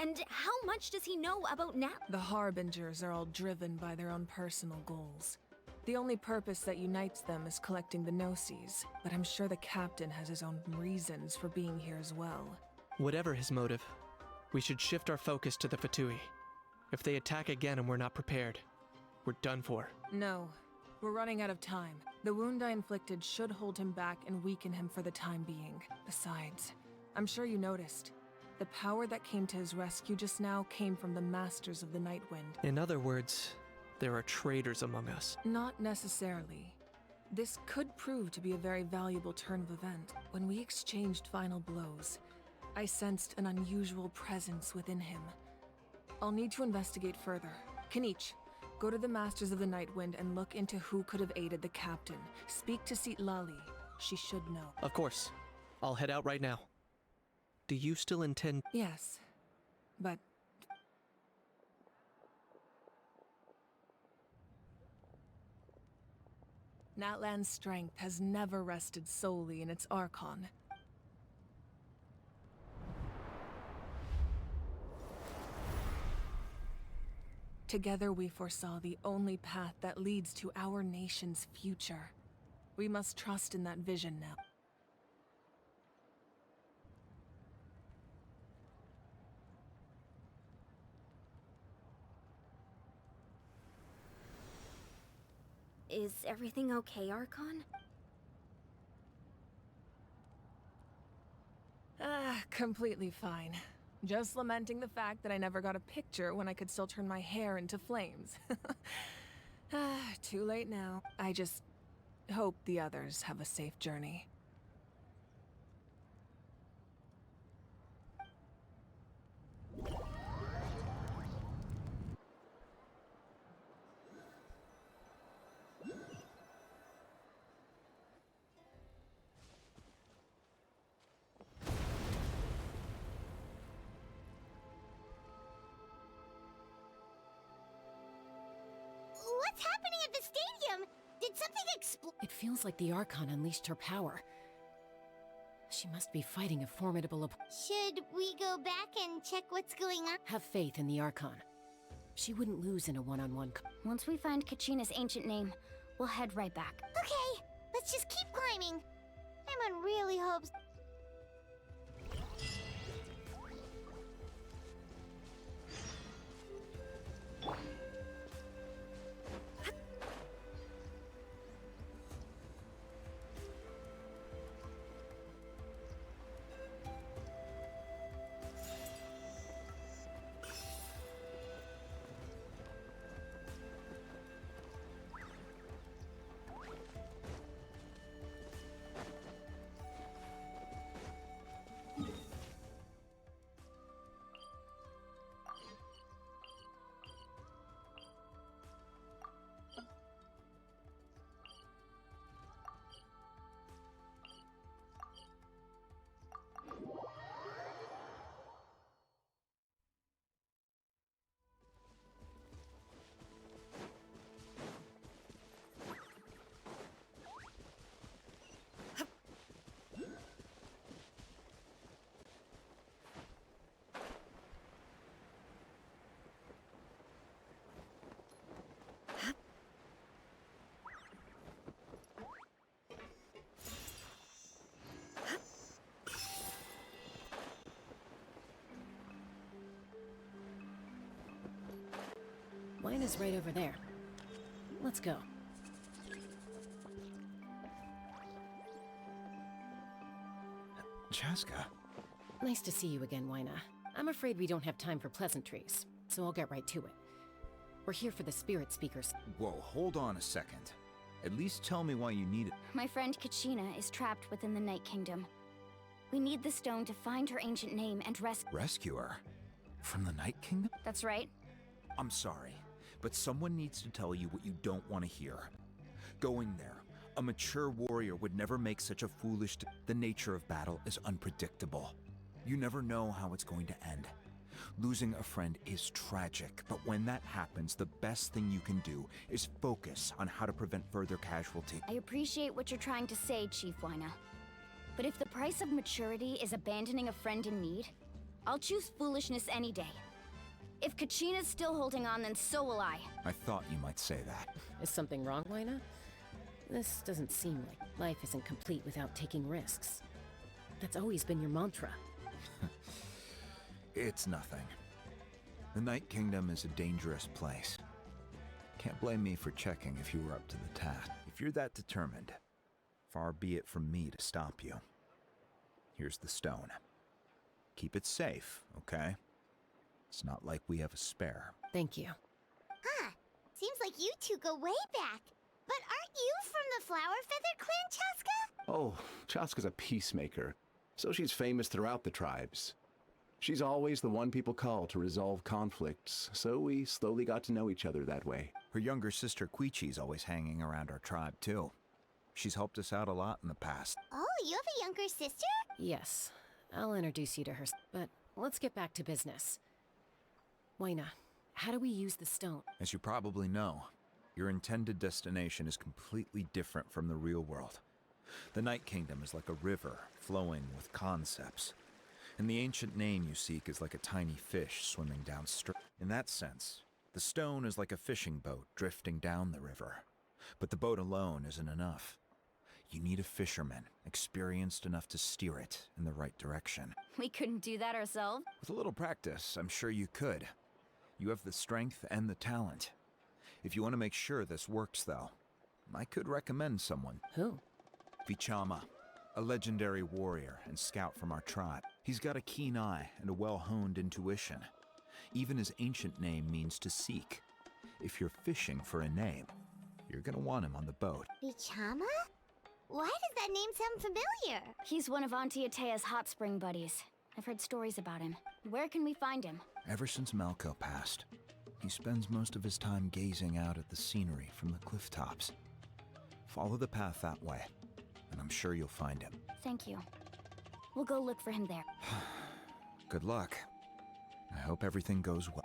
Speaker 2: And how much does he know about Nat?
Speaker 6: The Harbingers are all driven by their own personal goals. The only purpose that unites them is collecting the Gnosis, but I'm sure the captain has his own reasons for being here as well.
Speaker 17: Whatever his motive, we should shift our focus to the Fatui. If they attack again and we're not prepared, we're done for.
Speaker 6: No. We're running out of time. The wound I inflicted should hold him back and weaken him for the time being. Besides, I'm sure you noticed. The power that came to his rescue just now came from the Masters of the Night Wind.
Speaker 17: In other words, there are traitors among us.
Speaker 6: Not necessarily. This could prove to be a very valuable turn of event. When we exchanged final blows, I sensed an unusual presence within him. I'll need to investigate further. Kenichi, go to the Masters of the Night Wind and look into who could have aided the captain. Speak to Lali. She should know.
Speaker 17: Of course. I'll head out right now. Do you still intend—
Speaker 6: Yes, but... Natlan's strength has never rested solely in its Archon. Together we foresaw the only path that leads to our nation's future. We must trust in that vision now.
Speaker 2: Is everything okay, Archon?
Speaker 6: Completely fine. Just lamenting the fact that I never got a picture when I could still turn my hair into flames. Too late now. I just hope the others have a safe journey.
Speaker 7: What's happening at the stadium? Did something explode?
Speaker 18: It feels like the Archon unleashed her power. She must be fighting a formidable
Speaker 7: Should we go back and check what's going on?
Speaker 18: Have faith in the Archon. She wouldn't lose in a one-on-one.
Speaker 2: Once we find Katchina's ancient name, we'll head right back.
Speaker 7: Okay, let's just keep climbing. Paimon really hopes...
Speaker 18: Mine is right over there. Let's go.
Speaker 5: Chaska.
Speaker 18: Nice to see you again, Wyna. I'm afraid we don't have time for pleasantries, so I'll get right to it. We're here for the spirit speakers.
Speaker 20: Whoa, hold on a second. At least tell me why you need it.
Speaker 2: My friend Katchina is trapped within the Night Kingdom. We need the stone to find her ancient name and
Speaker 20: Rescue her? From the Night Kingdom?
Speaker 2: That's right.
Speaker 20: I'm sorry, but someone needs to tell you what you don't want to hear. Going there, a mature warrior would never make such a foolish... The nature of battle is unpredictable. You never know how it's going to end. Losing a friend is tragic, but when that happens, the best thing you can do is focus on how to prevent further casualty.
Speaker 2: I appreciate what you're trying to say, Chief Wyna. But if the price of maturity is abandoning a friend in need, I'll choose foolishness any day. If Katchina's still holding on, then so will I.
Speaker 20: I thought you might say that.
Speaker 18: Is something wrong, Wyna? This doesn't seem like life isn't complete without taking risks. That's always been your mantra.
Speaker 20: It's nothing. The Night Kingdom is a dangerous place. Can't blame me for checking if you were up to the task. If you're that determined, far be it from me to stop you. Here's the stone. Keep it safe, okay? It's not like we have a spare.
Speaker 18: Thank you.
Speaker 7: Huh. Seems like you two go way back. But aren't you from the Flower Feather clan, Chaska?
Speaker 21: Oh, Chaska's a peacemaker, so she's famous throughout the tribes. She's always the one people call to resolve conflicts, so we slowly got to know each other that way.
Speaker 20: Her younger sister Quichi's always hanging around our tribe, too. She's helped us out a lot in the past.
Speaker 7: Oh, you have a younger sister?
Speaker 18: Yes. I'll introduce you to her, but let's get back to business. Wyna, how do we use the stone?
Speaker 20: As you probably know, your intended destination is completely different from the real world. The Night Kingdom is like a river flowing with concepts. And the ancient name you seek is like a tiny fish swimming downstream. In that sense, the stone is like a fishing boat drifting down the river. But the boat alone isn't enough. You need a fisherman, experienced enough to steer it in the right direction.
Speaker 2: We couldn't do that ourselves.
Speaker 20: With a little practice, I'm sure you could. You have the strength and the talent. If you want to make sure this works, though, I could recommend someone.
Speaker 18: Who?
Speaker 20: Vichama, a legendary warrior and scout from our tribe. He's got a keen eye and a well-honed intuition. Even his ancient name means to seek. If you're fishing for a name, you're gonna want him on the boat.
Speaker 7: Vichama? Why does that name sound familiar?
Speaker 2: He's one of Auntie Atea's hot spring buddies. I've heard stories about him. Where can we find him?
Speaker 20: Ever since Malco passed, he spends most of his time gazing out at the scenery from the cliff tops. Follow the path that way, and I'm sure you'll find him.
Speaker 2: Thank you. We'll go look for him there.
Speaker 20: Good luck. I hope everything goes well.